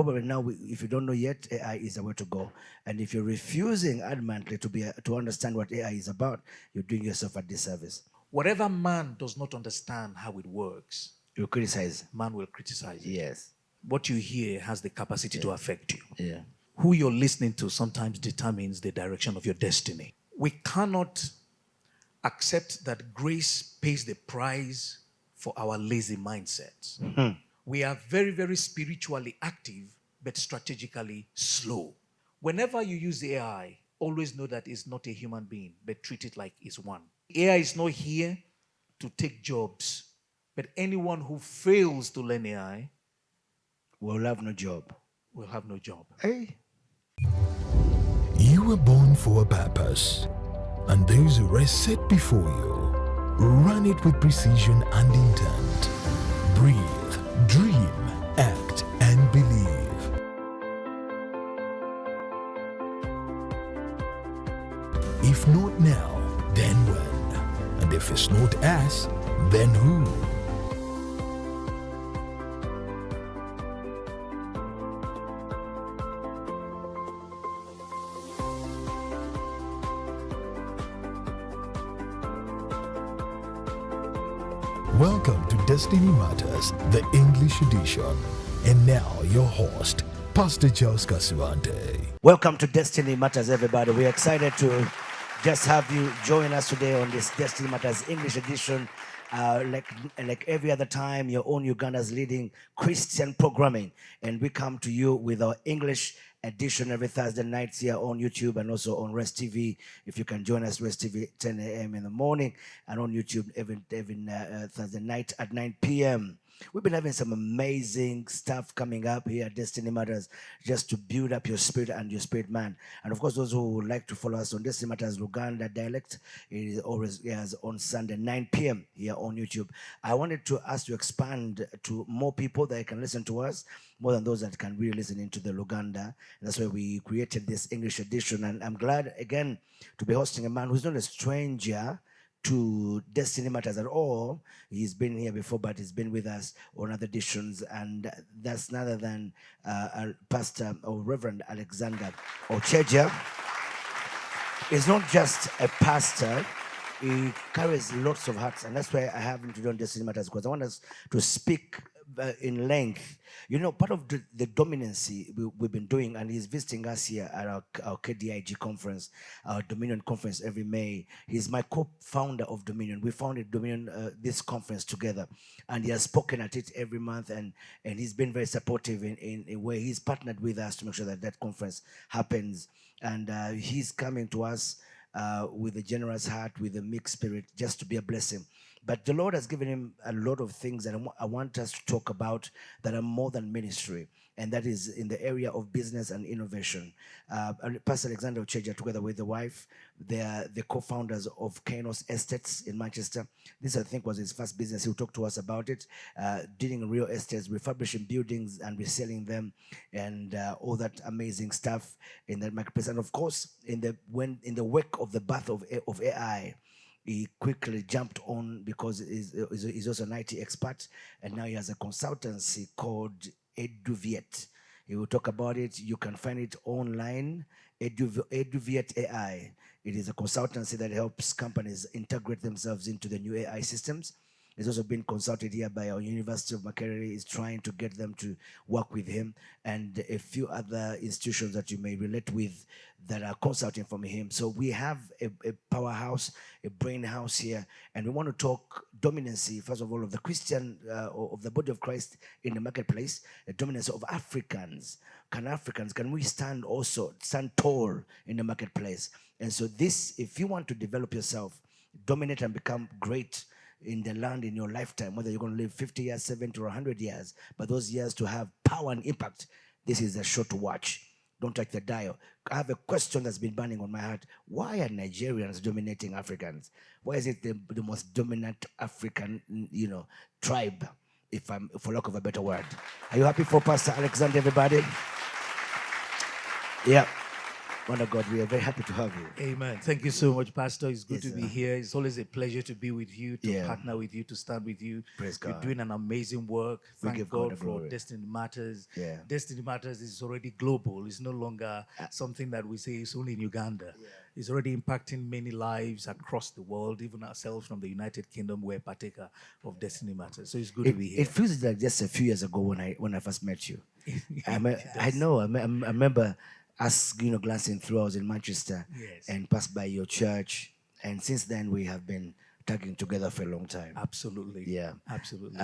probably now, if you don't know yet, AI is the way to go. And if you're refusing adamantly to understand what AI is about, you're doing yourself a disservice. Whatever man does not understand how it works, You criticize. man will criticize it. Yes. What you hear has the capacity to affect you. Yeah. Who you're listening to sometimes determines the direction of your destiny. We cannot accept that grace pays the price for our lazy mindsets. We are very, very spiritually active, but strategically slow. Whenever you use AI, always know that it's not a human being, but treat it like it's one. AI is not here to take jobs, but anyone who fails to learn AI will have no job. Will have no job. Hey. You were born for a purpose, and those who are set before you, run it with precision and intent. Breathe, dream, act, and believe. If not now, then when? And if it's not us, then who? Welcome to Destiny Matters, the English edition. And now your host, Pastor Charles Kasibante. Welcome to Destiny Matters, everybody. We're excited to just have you join us today on this Destiny Matters English edition. Like every other time, your own Uganda's leading Christian programming. And we come to you with our English edition every Thursday nights here on YouTube and also on Rest TV. If you can join us, Rest TV, 10 a.m. in the morning, and on YouTube every Thursday night at 9 p.m. We've been having some amazing stuff coming up here at Destiny Matters just to build up your spirit and your spirit man. And of course, those who would like to follow us on Destiny Matters Luganda dialect, it is always airs on Sunday, 9 p.m. here on YouTube. I wanted to ask to expand to more people that can listen to us, more than those that can really listen into the Luganda. And that's why we created this English edition. And I'm glad, again, to be hosting a man who's not a stranger to Destiny Matters at all. He's been here before, but he's been with us on other editions, and that's none other than Pastor or Reverend Alexander Ocheja. He's not just a pastor, he carries lots of hats, and that's why I have him to do on Destiny Matters, because I want us to speak in length. You know, part of the dominancy we've been doing, and he's visiting us here at our KDIG conference, our Dominion conference every May. He's my co-founder of Dominion. We founded Dominion, this conference together, and he has spoken at it every month, and he's been very supportive in a way. He's partnered with us to make sure that that conference happens, and he's coming to us with a generous heart, with a mixed spirit, just to be a blessing. But the Lord has given him a lot of things that I want us to talk about that are more than ministry, and that is in the area of business and innovation. Pastor Alexander Ocheja, together with the wife, they are the co-founders of Kainos Estates in Manchester. This, I think, was his first business. He'll talk to us about it, dealing in real estates, refurbishing buildings and reselling them, and all that amazing stuff in that marketplace. And of course, in the wake of the birth of AI, he quickly jumped on because he's also an IT expert, and now he has a consultancy called Eduviet. He will talk about it. You can find it online, Eduviet AI. It is a consultancy that helps companies integrate themselves into the new AI systems. He's also been consulted here by our University of Makerere. He's trying to get them to work with him, and a few other institutions that you may relate with that are consulting from him. So we have a powerhouse, a brain house here, and we want to talk dominancy, first of all, of the Christian, of the body of Christ in the marketplace, the dominance of Africans. Can we stand tall in the marketplace? And so this, if you want to develop yourself, dominate and become great in the land in your lifetime, whether you're going to live 50 years, 70 or 100 years, but those years to have power and impact, this is a show to watch. Don't touch the dial. I have a question that's been burning on my heart. Why are Nigerians dominating Africans? Why is it the most dominant African, tribe, for lack of a better word? Are you happy for Pastor Alexander, everybody? Yeah. Man of God, we are very happy to have you. Amen. Thank you so much, Pastor. It's good Yes, to be sir. here. It's always a pleasure to be with you, to Yeah. partner with you, to stand with you. Praise You're God. doing an amazing work. We Thank give God God the for glory. Destiny Matters. Yeah. Destiny Matters is already global. It's no longer something that we say is only in Uganda. It's already impacting many lives across the world. Even ourselves from the United Kingdom, we're a partaker of Destiny Matters. So it's good to be here. It feels like just a few years ago when I first met you. I does. know. I remember us, glancing through. I was in Manchester Yes. and passed by your church, and since then we have been tagging together for a long time. Absolutely. Yeah. Absolutely.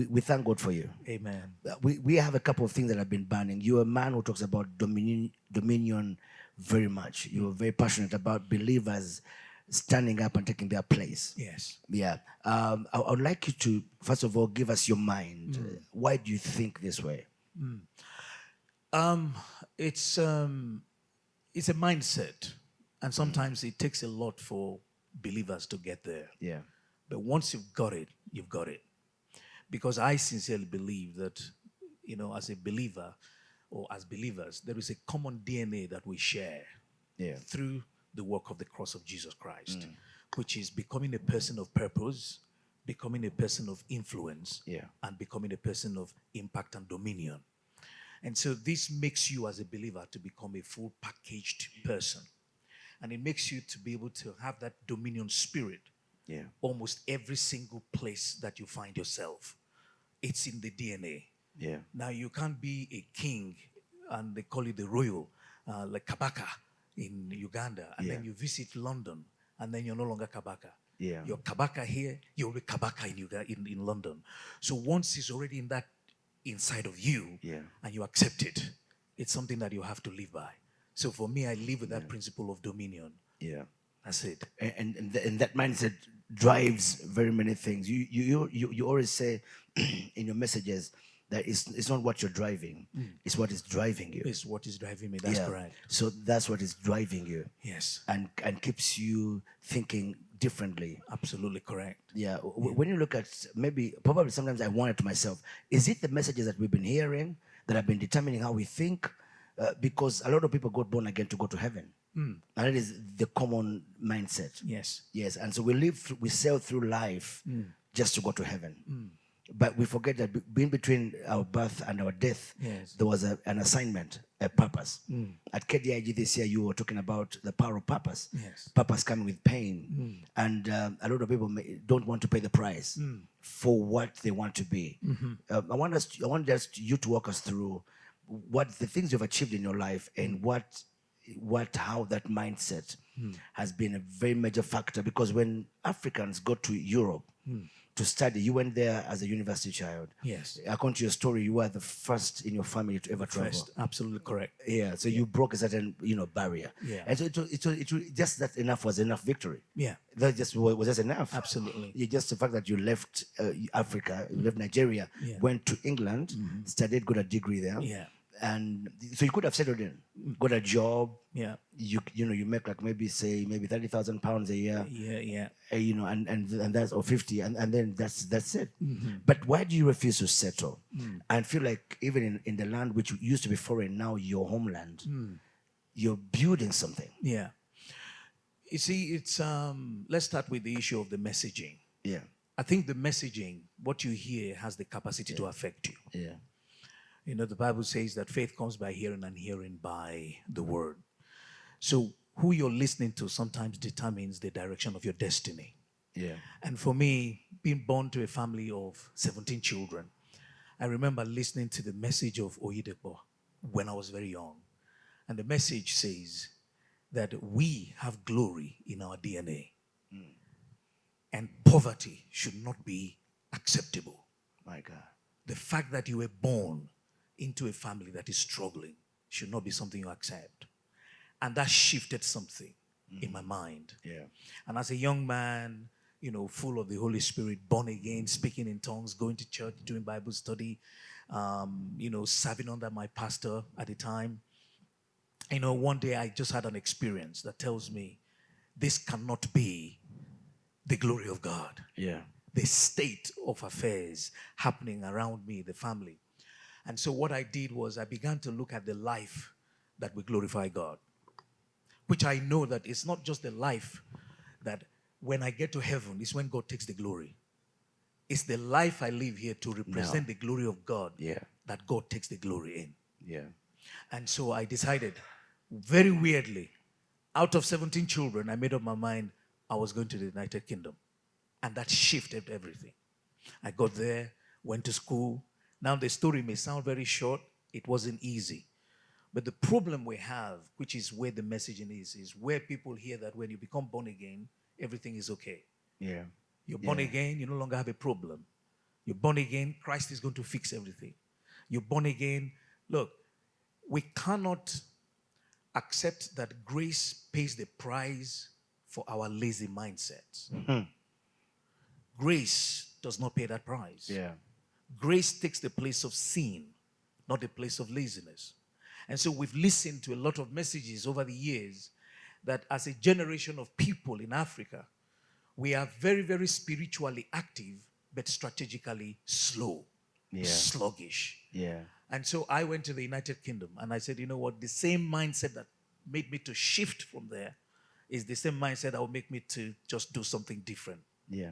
We thank God for you. Amen. We have a couple of things that have been burning. You're a man who talks about dominion very much. You're very passionate about believers standing up and taking their place. Yes. Yeah. I would like you to, first of all, give us your mind. Why do you think this way? It's a mindset, and sometimes it takes a lot for believers to get there. Yeah. But once you've got it, you've got it. Because I sincerely believe that, as a believer or as believers, there is a common DNA that we share Yeah. through the work of the cross of Jesus Christ, which is becoming a person of purpose, becoming a person of influence, Yeah. and becoming a person of impact and dominion. And so this makes you as a believer to become a full packaged person. And it makes you to be able to have that dominion spirit Yeah. almost every single place that you find yourself. It's in the DNA. Yeah. Now, you can't be a king, and they call it the royal, like Kabaka in Uganda, and then you visit London, and then you're no longer Kabaka. Yeah. You're Kabaka here, you'll be Kabaka in London. So once it's already in that inside of you, and you accept it, it's something that you have to live by. So for me, I live with that principle of dominion. Yeah. That's it. And that mindset drives very many things. You always say in your messages that it's not what you're driving, it's what is driving you. It's what is driving me. That's correct. So that's what is driving you. Yes. And keeps you thinking differently. Absolutely correct. Yeah. When you look at probably sometimes I wonder to myself, is it the messages that we've been hearing that have been determining how we think? Because a lot of people got born again to go to heaven. And that is the common mindset. Yes. Yes. And so we sail through life just to go to heaven. But we forget that being between our birth and our death, there was an assignment, a purpose. At KDIG this year, you were talking about the power of purpose. Yes. Purpose coming with pain. And a lot of people don't want to pay the price for what they want to be. I want you to walk us through what the things you've achieved in your life and how that mindset has been a very major factor. Because when Africans go to Europe to study, you went there as a university child. Yes. According to your story, you were the first in your family to ever travel. First, absolutely correct. Yeah, so you broke a certain, barrier. Yeah. And so it was just that enough was enough victory. Yeah. That just was just enough. Absolutely. Just the fact that you left Africa, you left Nigeria, went to England, studied, got a degree there. Yeah. And so you could have settled in, got a job. Yeah. You make like maybe £30,000 a year. Yeah. And that's, or 50, and then that's it. But why do you refuse to settle and feel like even in the land which used to be foreign, now your homeland, you're building something? Yeah. You see, it's let's start with the issue of the messaging. Yeah. I think the messaging, what you hear, has the capacity to affect you. Yeah. The Bible says that faith comes by hearing and hearing by the word. So who you're listening to sometimes determines the direction of your destiny. Yeah. And for me, being born to a family of 17 children, I remember listening to the message of Oyedepo when I was very young. And the message says that we have glory in our DNA. And poverty should not be acceptable. My God. The fact that you were born into a family that is struggling should not be something you accept. And that shifted something in my mind. Yeah. And as a young man, full of the Holy Spirit, born again, speaking in tongues, going to church, doing Bible study, serving under my pastor at the time. One day I just had an experience that tells me this cannot be the glory of God. Yeah. The state of affairs happening around me, the family. And so what I did was I began to look at the life that would glorify God. which I know that it's not just the life that when I get to heaven, it's when God takes the glory. It's the life I live here to represent the glory of God that God takes the glory in. Yeah. And so I decided, very weirdly, out of 17 children, I made up my mind I was going to the United Kingdom. And that shifted everything. I got there, went to school. Now the story may sound very short. It wasn't easy. But the problem we have, which is where the messaging is where people hear that when you become born again, everything is okay. Yeah. You're born again, you no longer have a problem. You're born again, Christ is going to fix everything. You're born again. Look, we cannot accept that grace pays the price for our lazy mindsets. Grace does not pay that price. Yeah. Grace takes the place of sin, not the place of laziness. And so we've listened to a lot of messages over the years that as a generation of people in Africa, we are very, very spiritually active, but strategically slow, sluggish. Yeah. And so I went to the United Kingdom and I said, you know what, the same mindset that made me to shift from there is the same mindset that will make me to just do something different. Yeah.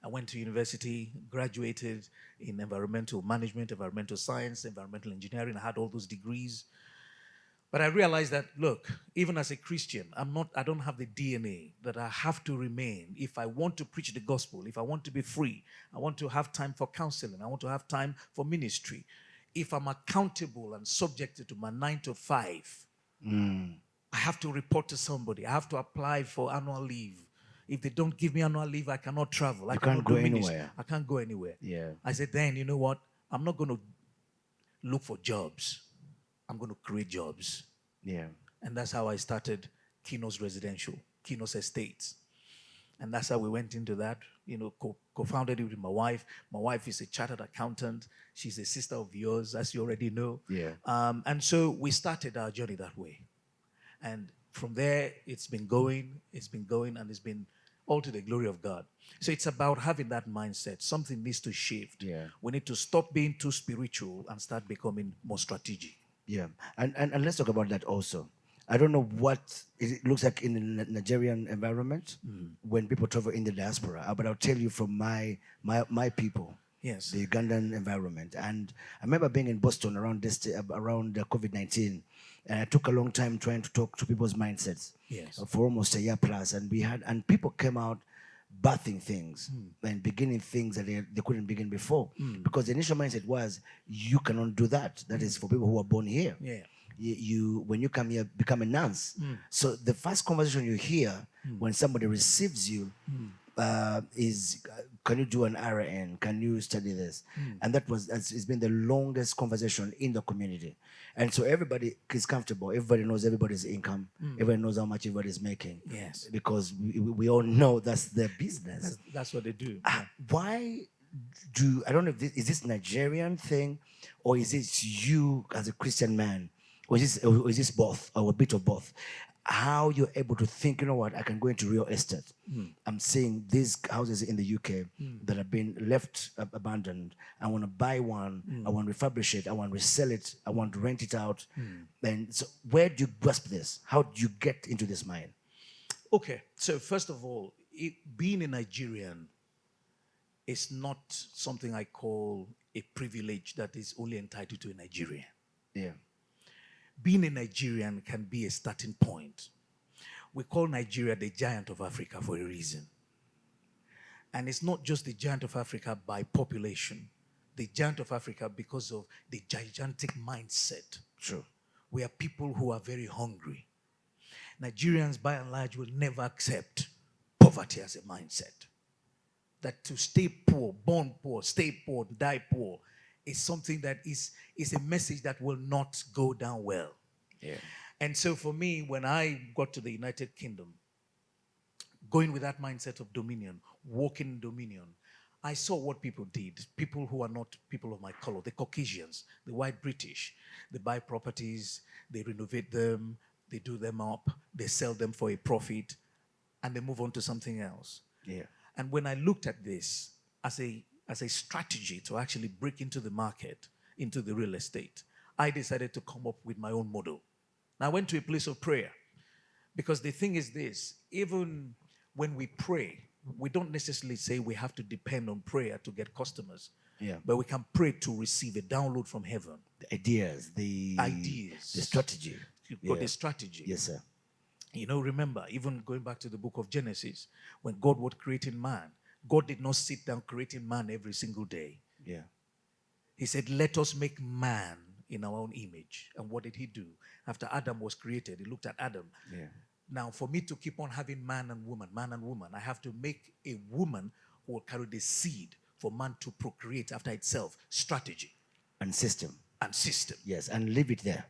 I went to university, graduated in environmental management, environmental science, environmental engineering. I had all those degrees. But I realized that, look, even as a Christian, I don't have the DNA that I have to remain. If I want to preach the gospel, if I want to be free, I want to have time for counseling, I want to have time for ministry. If I'm accountable and subjected to my 9 to 5, I have to report to somebody. I have to apply for annual leave. If they don't give me annual leave, I cannot travel. I can't go anywhere. I can't go anywhere. Yeah. I said, then, you know what? I'm not going to look for jobs. I'm going to create jobs. Yeah. And that's how I started Kinos Residential, Kinos Estates. And that's how we went into that, co-founded it with my wife. My wife is a chartered accountant. She's a sister of yours, as you already know. Yeah. And so we started our journey that way. And from there, it's been going, and it's been all to the glory of God. So it's about having that mindset. Something needs to shift. Yeah. We need to stop being too spiritual and start becoming more strategic. Yeah. And let's talk about that also. I don't know what it looks like in the Nigerian environment when people travel in the diaspora, but I'll tell you from my people. Yes. The Ugandan environment. And I remember being in Boston around the COVID-19, and I took a long time trying to talk to people's mindsets. Yes. For almost a year plus, and people came out birthing things and beginning things that they couldn't begin before, because the initial mindset was, you cannot do that. That is for people who are born here. Yeah. You when you come here, become a nonce. So the first conversation you hear when somebody receives you is, can you do an RN? Can you study this? And it's been the longest conversation in the community. And so everybody is comfortable. Everybody knows everybody's income. Everybody knows how much everybody's making. Yes. Because we all know that's their business. That's what they do. Why I don't know if is this Nigerian thing, or is it you as a Christian man, or is this both, or a bit of both? How you're able to think, you know what, I can go into real estate. I'm seeing these houses in the UK that have been left abandoned. I want to buy one. I want to refurbish it. I want to resell it. I want to rent it out. And so where do you grasp this? How do you get into this mind? Okay, so first of all, being a Nigerian is not something I call a privilege that is only entitled to a Nigerian. Yeah. Being a Nigerian can be a starting point. We call Nigeria the giant of Africa for a reason. And it's not just the giant of Africa by population. The giant of Africa because of the gigantic mindset. True. We are people who are very hungry. Nigerians, by and large, will never accept poverty as a mindset. That to stay poor, born poor, stay poor, die poor, is something that is a message that will not go down well. Yeah. And so for me, when I got to the United Kingdom, going with that mindset of dominion, walking in dominion, I saw what people did. People who are not people of my color, the Caucasians, the white British, they buy properties, they renovate them, they do them up, they sell them for a profit, and they move on to something else. Yeah. And when I looked at this as a strategy to actually break into the market, into the real estate, I decided to come up with my own model. Now, I went to a place of prayer Because the thing is this, even when we pray, we don't necessarily say we have to depend on prayer to get customers. Yeah. But we can pray to receive a download from heaven. The ideas, the strategy. You've got a strategy. Yes, sir. You know, remember, even going back to the book of Genesis, when God was creating man, God did not sit down creating man every single day. Yeah. He said, let us make man in our own image. And what did he do? After Adam was created, he looked at Adam. Yeah. Now, for me to keep on having man and woman, I have to make a woman who will carry the seed for man to procreate after itself. Strategy. And system. Yes, and leave it there.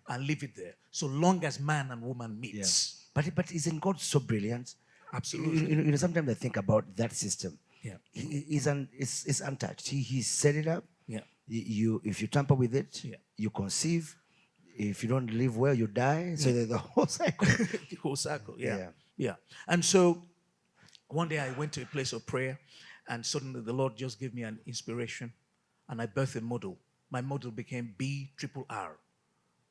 So long as man and woman meets. Yeah. But isn't God so brilliant? Absolutely. You know, sometimes I think about that system. Yeah. It's untouched. He set it up. Yeah. If you tamper with it, you conceive. If you don't live well, you die. So there's the whole cycle. The whole cycle, yeah. And so one day I went to a place of prayer, and suddenly the Lord just gave me an inspiration, and I birthed a model. My model became BRRR.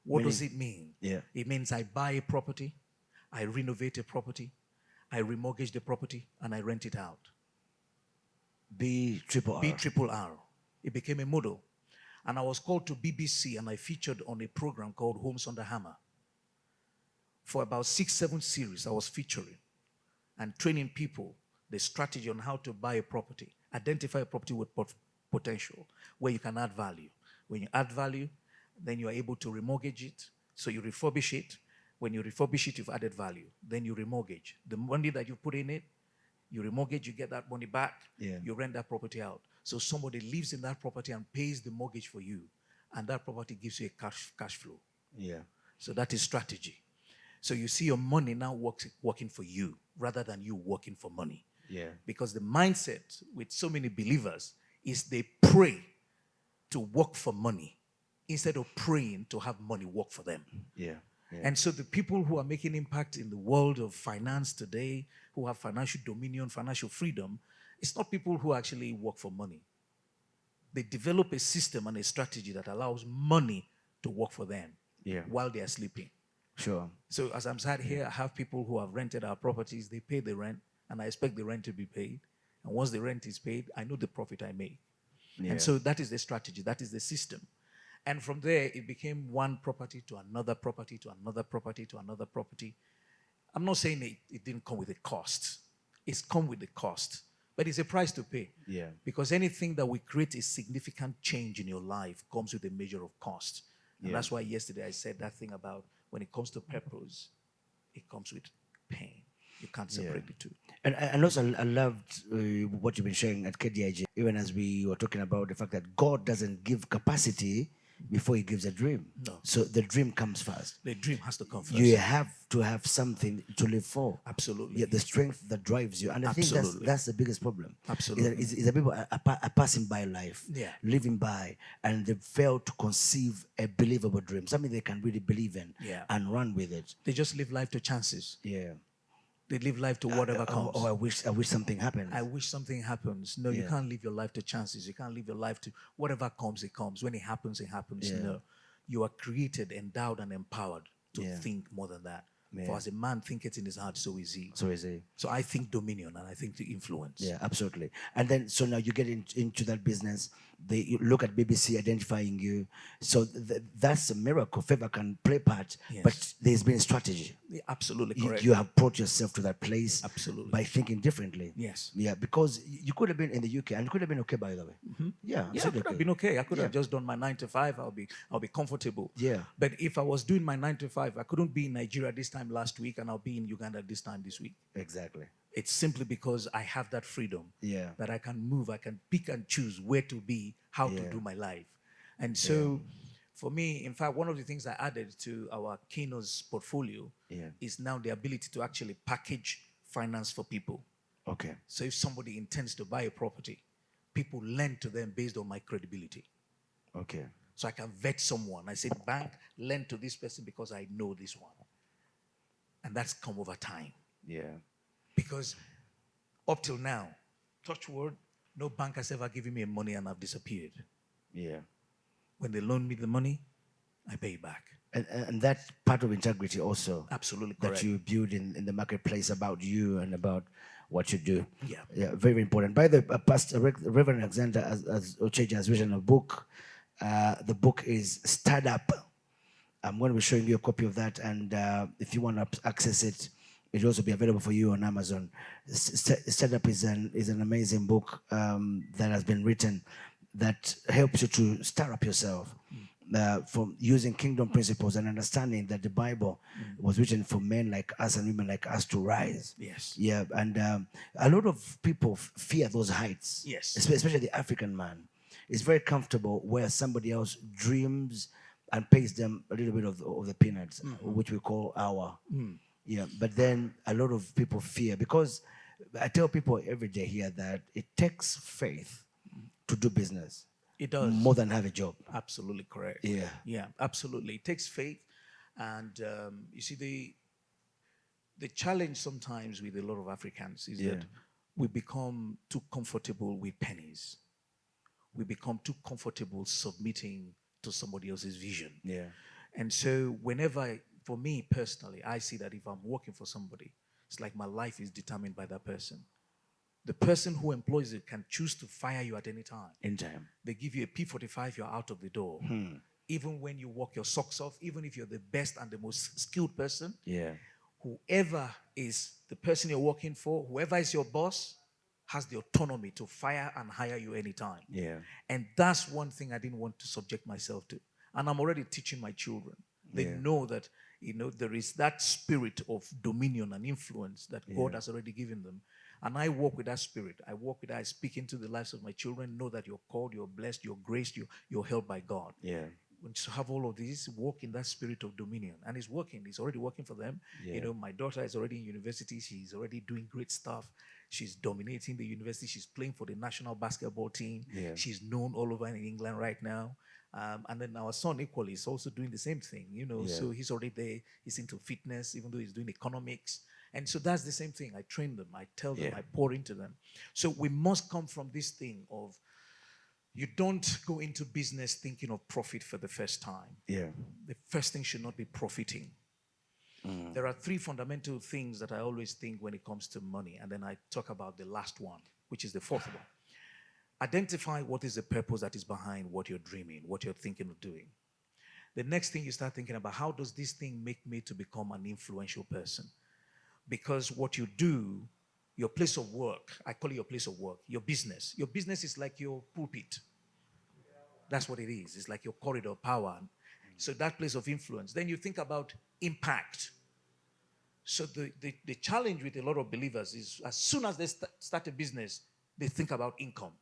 What does it mean? Yeah. It means I buy a property, I renovate a property, I remortgage the property, and I rent it out. BRRR. It became a model. And I was called to BBC, and I featured on a program called Homes Under Hammer. For about 6-7 series, I was featuring and training people the strategy on how to buy a property, identify a property with potential, where you can add value. When you add value, then you are able to remortgage it. So you refurbish it. When you refurbish it, you've added value. Then you remortgage. The money that you put in it, you remortgage, you get that money back, you rent that property out. So somebody lives in that property and pays the mortgage for you, and that property gives you a cash flow. Yeah. So that is strategy. So you see your money now working for you rather than you working for money. Yeah. Because the mindset with so many believers is they pray to work for money instead of praying to have money work for them. Yeah. Yeah. And so the people who are making impact in the world of finance today, who have financial dominion, financial freedom, it's not people who actually work for money. They develop a system and a strategy that allows money to work for them while they are sleeping. Sure. So as I'm sat here, I have people who have rented our properties. They pay the rent, and I expect the rent to be paid. And once the rent is paid, I know the profit I make. Yeah. And so that is the strategy. That is the system. And from there, it became one property to another property to another property to another property. I'm not saying it didn't come with a cost. It's come with a cost. But it's a price to pay. Yeah. Because anything that we create a significant change in your life comes with a measure of cost. And that's why yesterday I said that thing about when it comes to purpose, it comes with pain. You can't separate the two. And also I loved what you've been sharing at KDIJ, even as we were talking about the fact that God doesn't give capacity before he gives a dream. No. So the dream comes first. The dream has to come first. You have to have something to live for. Absolutely. Yeah, the strength that drives you. And I think that's the biggest problem. Absolutely. Is that people are passing by life, living by, and they fail to conceive a believable dream, something they can really believe in and run with it. They just live life to chances. Yeah. They live life to whatever comes. I wish something happens. I wish something happens. No, you can't live your life to chances. You can't live your life to whatever comes, it comes. When it happens, it happens. No. You are created, endowed, and empowered to think more than that. Yeah. For as a man thinketh in his heart, so is he. So is he. So I think dominion and I think the influence. Yeah, absolutely. And then, so now you get into that business. You look at BBC identifying you. So that's a miracle. Favor can play part, but there's been strategy. Yeah, absolutely correct. You have brought yourself to that place absolutely by thinking differently. Yes. Yeah, because you could have been in the UK and it could have been okay, by the way. Mm-hmm. Yeah, I could have been okay. I could have just done my 9 to 5. I'll be comfortable. Yeah. But if I was doing my 9 to 5, I couldn't be in Nigeria this time last week and I'll be in Uganda this time this week. Exactly. It's simply because I have that freedom that I can move, I can pick and choose where to be, how to do my life. And so for me, in fact, one of the things I added to our Kino's portfolio is now the ability to actually package finance for people. Okay. So if somebody intends to buy a property, people lend to them based on my credibility. Okay. So I can vet someone. I say, bank, lend to this person because I know this one. And that's come over time. Yeah. Because up till now, touch wood, no bank has ever given me money and I've disappeared. Yeah. When they loan me the money, I pay it back. And that part of integrity also Absolutely that correct. you build in the marketplace about you and about what you do. Yeah. Yeah, very important. By the Pastor Reverend Alexander as Ocheja has written a book. The book is Start Up. I'm going to be showing you a copy of that, and if you want to access it, it'll also be available for you on Amazon. Start Up is an amazing book that has been written that helps you to start up yourself. From using kingdom principles and understanding that the Bible was written for men like us and women like us to rise. Yes. Yeah, and a lot of people fear those heights. Yes. Especially the African man. It's very comfortable where somebody else dreams and pays them a little bit of the peanuts, which we call our. Yeah, but then a lot of people fear, because I tell people every day here that it takes faith to do business. It does. More than have a job. Absolutely correct. Yeah. Yeah, absolutely. It takes faith. And you see, the challenge sometimes with a lot of Africans is that we become too comfortable with pennies. We become too comfortable submitting to somebody else's vision. Yeah. And so for me personally, I see that if I'm working for somebody, it's like my life is determined by that person. The person who employs you can choose to fire you at any time. In time. They give you a P45, you're out of the door. Even when you walk your socks off, even if you're the best and the most skilled person, whoever is the person you're working for, whoever is your boss, has the autonomy to fire and hire you anytime. Yeah. And that's one thing I didn't want to subject myself to. And I'm already teaching my children. They know that, there is that spirit of dominion and influence that God has already given them. And I walk with that spirit. I speak into the lives of my children. Know that you're called, you're blessed, you're graced, you're held by God. Yeah. When you have all of these, walk in that spirit of dominion. And it's working. It's already working for them. Yeah. My daughter is already in university. She's already doing great stuff. She's dominating the university. She's playing for the national basketball team. Yeah. She's known all over in England right now. And then our son equally is also doing the same thing, So he's already there. He's into fitness, even though he's doing economics. And so that's the same thing. I train them. I tell them. I pour into them. So we must come from this thing of, you don't go into business thinking of profit for the first time. Yeah. The first thing should not be profiting. There are 3 fundamental things that I always think when it comes to money. And then I talk about the last one, which is the 4th one. Identify what is the purpose that is behind what you're dreaming, what you're thinking of doing. The next thing you start thinking about, how does this thing make me to become an influential person? Because what you do, your place of work, I call it your place of work, your business. Your business is like your pulpit. That's what it is. It's like your corridor of power. So that place of influence. Then you think about impact. So the challenge with a lot of believers is, as soon as they start a business, they think about income.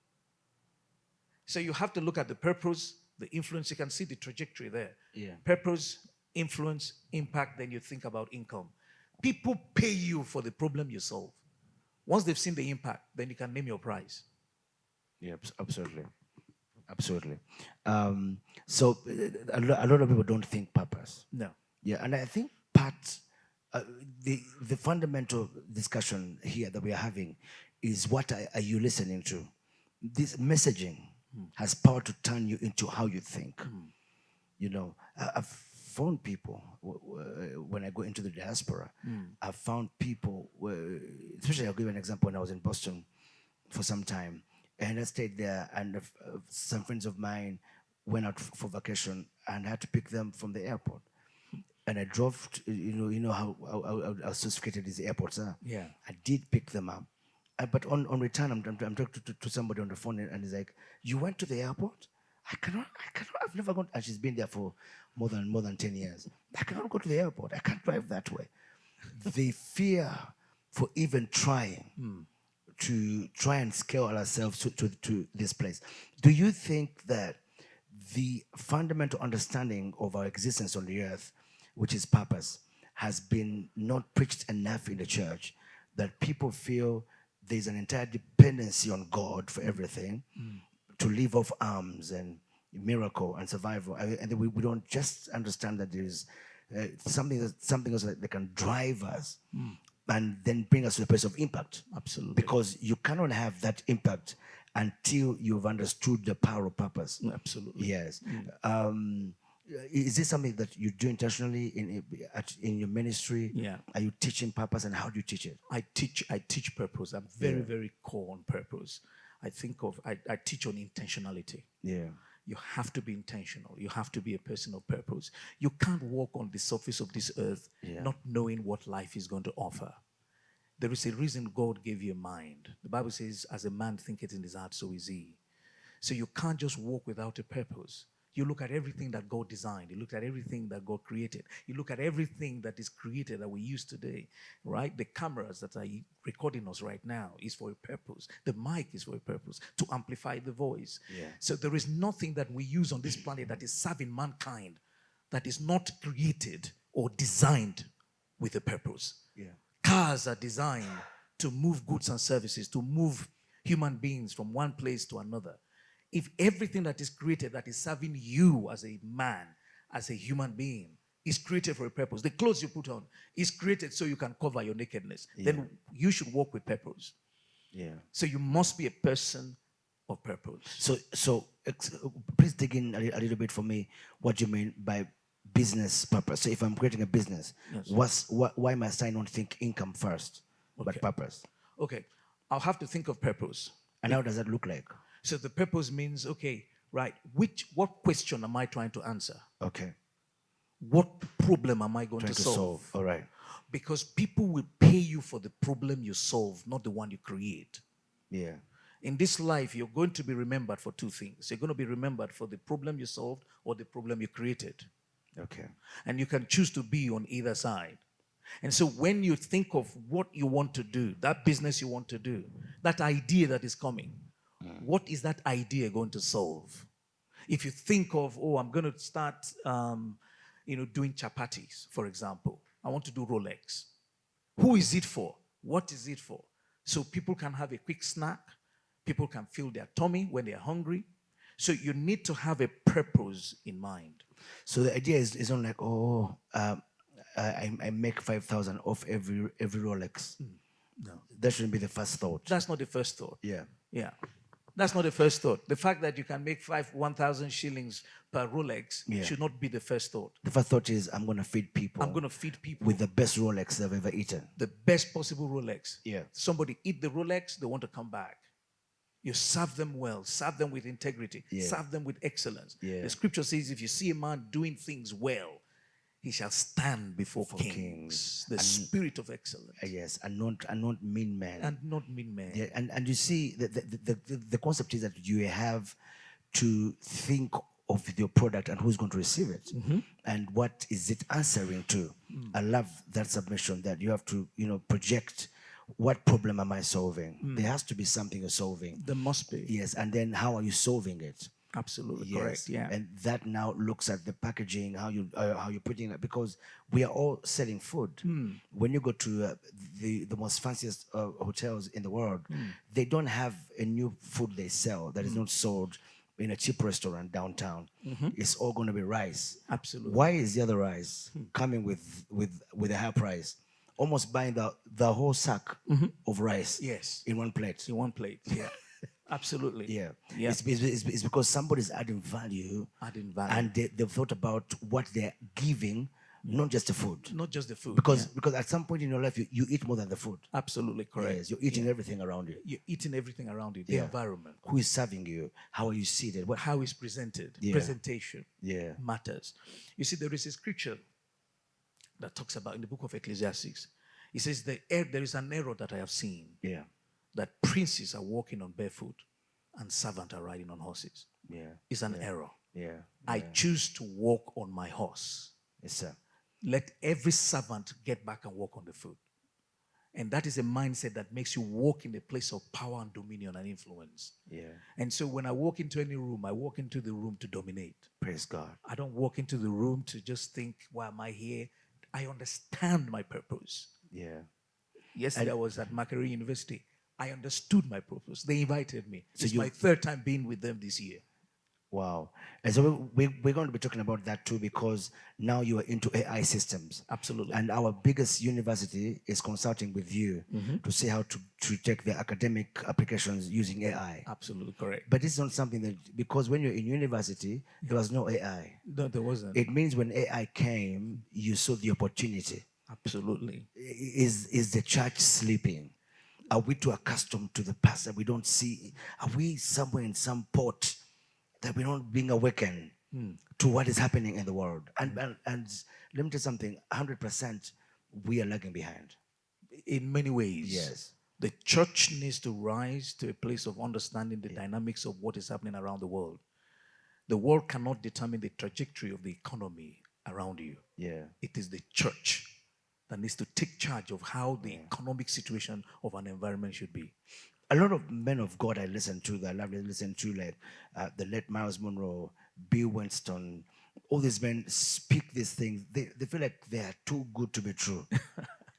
So you have to look at the purpose, the influence. You can see the trajectory there. Yeah. Purpose, influence, impact, then you think about income. People pay you for the problem you solve. Once they've seen the impact, then you can name your price. Yeah, absolutely. Absolutely. So a lot of people don't think purpose. No. Yeah, and I think the fundamental discussion here that we are having is, what are you listening to? This messaging has power to turn you into how you think. I've found people, when I go into the diaspora, I've found people, especially I'll give you an example. When I was in Boston for some time, and I stayed there, and some friends of mine went out for vacation, and I had to pick them from the airport. And I drove, how sophisticated these airports are. Yeah. I did pick them up. But on return, I'm talking to somebody on the phone, and he's like, "You went to the airport? I cannot, I've never gone." And she's been there for more than 10 years. I cannot go to the airport. I can't drive that way. The fear for even trying to try and scale ourselves to this place. Do you think that the fundamental understanding of our existence on the earth, which is purpose, has been not preached enough in the church, that people feel there's an entire dependency on God for everything, to live off arms and miracle and survival, and we don't just understand that there's something else that can drive us and then bring us to a place of impact. Absolutely. Because you cannot have that impact until you've understood the power of purpose. Absolutely. Yes. is this something that you do intentionally in your ministry? Yeah. Are you teaching purpose, and how do you teach it? I teach purpose. I'm very core on purpose. I teach on intentionality. Yeah. You have to be intentional. You have to be a person of purpose. You can't walk on the surface of this earth not knowing what life is going to offer. There is a reason God gave you a mind. The Bible says, as a man thinketh in his heart, so is he. So you can't just walk without a purpose. You look at everything that God designed. You look at everything that God created. You look at everything that is created that we use today, right? The cameras that are recording us right now is for a purpose. The mic is for a purpose, to amplify the voice. Yeah. So there is nothing that we use on this planet that is serving mankind that is not created or designed with a purpose. Yeah. Cars are designed to move goods and services, to move human beings from one place to another. If everything that is created that is serving you as a man, as a human being, is created for a purpose, the clothes you put on is created so you can cover your nakedness, then you should walk with purpose. Yeah. So you must be a person of purpose. So please dig in a little bit for me what you mean by business purpose. So if I'm creating a business, why must I not think income first, but purpose? Okay, I'll have to think of purpose. And how does that look like? So the purpose means, okay, right, what question am I trying to answer? Okay. What problem am I going Trying to solve? All right. Because people will pay you for the problem you solve, not the one you create. Yeah. In this life, you're going to be remembered for two things. You're going to be remembered for the problem you solved or the problem you created. Okay. And you can choose to be on either side. And so when you think of what you want to do, that business you want to do, that idea that is coming, what is that idea going to solve? If you think of, I'm going to start, doing chapatis, for example. I want to do Rolex. Who is it for? What is it for? So people can have a quick snack. People can fill their tummy when they're hungry. So you need to have a purpose in mind. So the idea is not like, I make 5,000 off every Rolex. No. That shouldn't be the first thought. That's not the first thought. Yeah. Yeah. That's not the first thought. The fact that you can make 1,000 shillings per Rolex should not be the first thought. The first thought is, I'm going to feed people. I'm going to feed people with the best Rolex they've ever eaten. The best possible Rolex. Yeah. Somebody eat the Rolex, they want to come back. You serve them well, serve them with integrity, serve them with excellence. Yeah. The scripture says, if you see a man doing things well, he shall stand before kings. The spirit of excellence. Yes, and not mean men. And not mean men. Yeah, and you see, the concept is that you have to think of your product and who's going to receive it, and what is it answering to. I love that submission that you have to, project. What problem am I solving? There has to be something you're solving. There must be. Yes, and then how are you solving it? Absolutely correct. Yeah, and that now looks at the packaging, how you're putting it, because we are all selling food. When you go to the most fanciest hotels in the world, they don't have a new food they sell that is not sold in a cheap restaurant downtown. It's all going to be rice. Absolutely. Why is the other rice coming with a high price? Almost buying the whole sack of rice. Yes. In one plate. In one plate. Yeah. Absolutely. Yeah. Yeah. It's because somebody's adding value. Adding value. And they've thought about what they're giving, not just the food. Not just the food. Because at some point in your life, you eat more than the food. Absolutely correct. Yes, you're eating everything around you. You're eating everything around you. The environment. Who is serving you? How are you seated? How is presented. Yeah. Presentation matters. You see, there is a scripture that talks about in the book of Ecclesiastes. It says, there is an error that I have seen. Yeah. That princes are walking on barefoot and servants are riding on horses. Yeah. It's an error. Yeah. I choose to walk on my horse. Yes, sir. Let every servant get back and walk on the foot. And that is a mindset that makes you walk in a place of power and dominion and influence. Yeah. And so when I walk into any room, I walk into the room to dominate. Praise God. I don't walk into the room to just think, why am I here? I understand my purpose. Yeah. Yesterday I was at Makerere University. I understood my purpose. They invited me. It's my third time being with them this year. Wow. And so we're going to be talking about that too, because now you are into AI systems. Absolutely. And our biggest university is consulting with you to see how to take their academic applications using AI. Absolutely correct. But this is not something that, because when you're in university, there was no AI. No, there wasn't. It means when AI came, you saw the opportunity. Absolutely. Is the church sleeping? Are we too accustomed to the past that we don't see? Are we somewhere in some port that we're not being awakened to what is happening in the world? And let me tell you something, 100% we are lagging behind. In many ways. Yes. The church needs to rise to a place of understanding the dynamics of what is happening around the world. The world cannot determine the trajectory of the economy around you. Yeah. It is the church that needs to take charge of how the economic situation of an environment should be. A lot of men of God I listen to, that I love to listen to, like the late Miles Monroe, Bill Winston, all these men speak these things. They feel like they are too good to be true.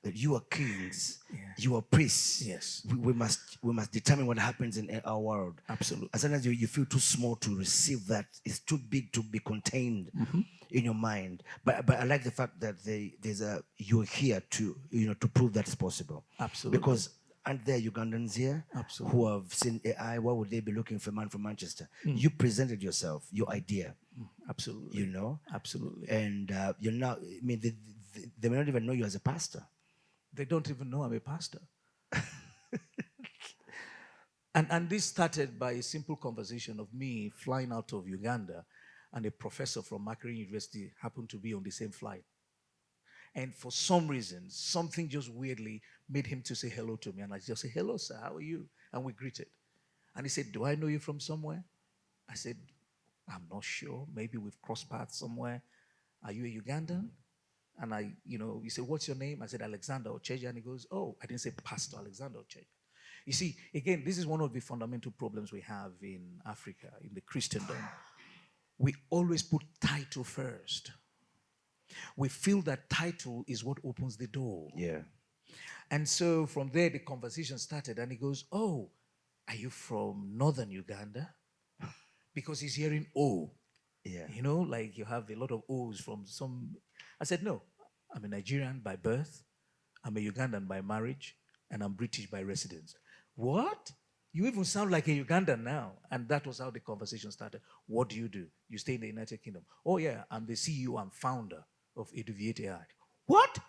That you are kings, you are priests. Yes. We must determine what happens in our world. Absolutely. And sometimes you feel too small to receive that. It's too big to be contained in your mind. But I like the fact that you're here to to prove that it's possible. Absolutely. Because aren't there Ugandans here Absolutely. who have seen AI? Why would they be looking for a man from Manchester? You presented yourself, your idea. Absolutely. Absolutely. And you're now, I mean, they may not even know you as a pastor. They don't even know I'm a pastor. and this started by a simple conversation of me flying out of Uganda, and a professor from Makerere University happened to be on the same flight. And for some reason, something just weirdly made him to say hello to me. And I just said, "Hello, sir, how are you?" And we greeted. And he said, "Do I know you from somewhere?" I said, "I'm not sure. Maybe we've crossed paths somewhere. Are you a Ugandan?" And he said, "What's your name?" I said, "Alexander Ocheja." And he goes, "Oh, I didn't say Pastor Alexander Ocheja." You see, again, this is one of the fundamental problems we have in Africa, in the Christendom. We always put title first. We feel that title is what opens the door. Yeah. And so from there, the conversation started, and he goes, "Oh, are you from northern Uganda?" Because he's hearing O. Yeah. Like you have a lot of O's from some. I said, "No, I'm a Nigerian by birth, I'm a Ugandan by marriage, and I'm British by residence." "What? You even sound like a Ugandan now." And that was how the conversation started. "What do? You stay in the United Kingdom?" "Oh yeah, I'm the CEO and founder of Eduviate AI." "What?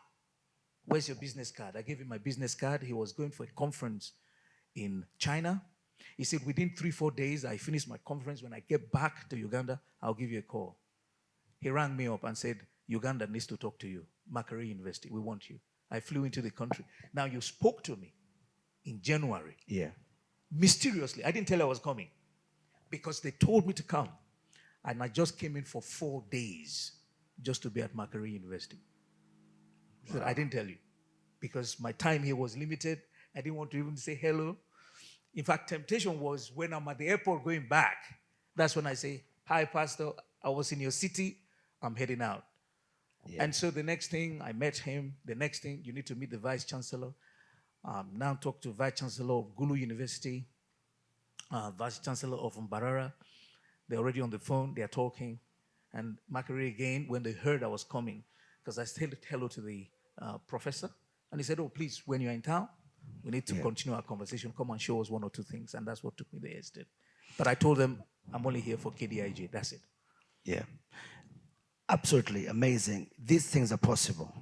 Where's your business card?" I gave him my business card. He was going for a conference in China. He said, "Within 3-4 days, I finish my conference. When I get back to Uganda, I'll give you a call." He rang me up and said, "Uganda needs to talk to you. Makerere University, we want you." I flew into the country. Now, you spoke to me in January. Yeah. Mysteriously. I didn't tell you I was coming because they told me to come. And I just came in for 4 days just to be at Makerere University. So I didn't tell you because my time here was limited. I didn't want to even say hello. In fact, temptation was when I'm at the airport going back. That's when I say, "Hi, Pastor, I was in your city. I'm heading out." Yeah. And so the next thing, I met him. The next thing, you need to meet the Vice Chancellor. Now talk to Vice Chancellor of Gulu University, Vice Chancellor of Mbarara. They're already on the phone. They're talking. And Makerere again, when they heard I was coming, because I said hello to the professor. And he said, "Oh, please, when you're in town, we need to continue our conversation. Come and show us 1 or 2 things." And that's what took me there instead. But I told them, I'm only here for KDIJ. That's it. Yeah. Absolutely amazing. These things are possible.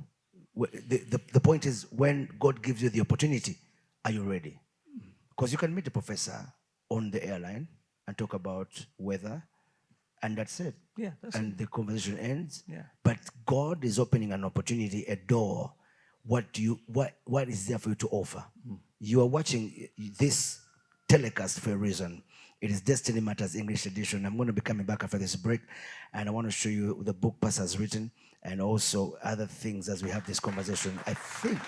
The point is, when God gives you the opportunity, are you ready? Because you can meet a professor on the airline and talk about weather, and that's it. Yeah, that's and the conversation ends. Yeah. But God is opening an opportunity, a door. What is there for you to offer? You are watching this telecast for a reason. It is Destiny Matters English edition. I'm going to be coming back after this break, and I want to show you the book Pastor has written and also other things as we have this conversation. I think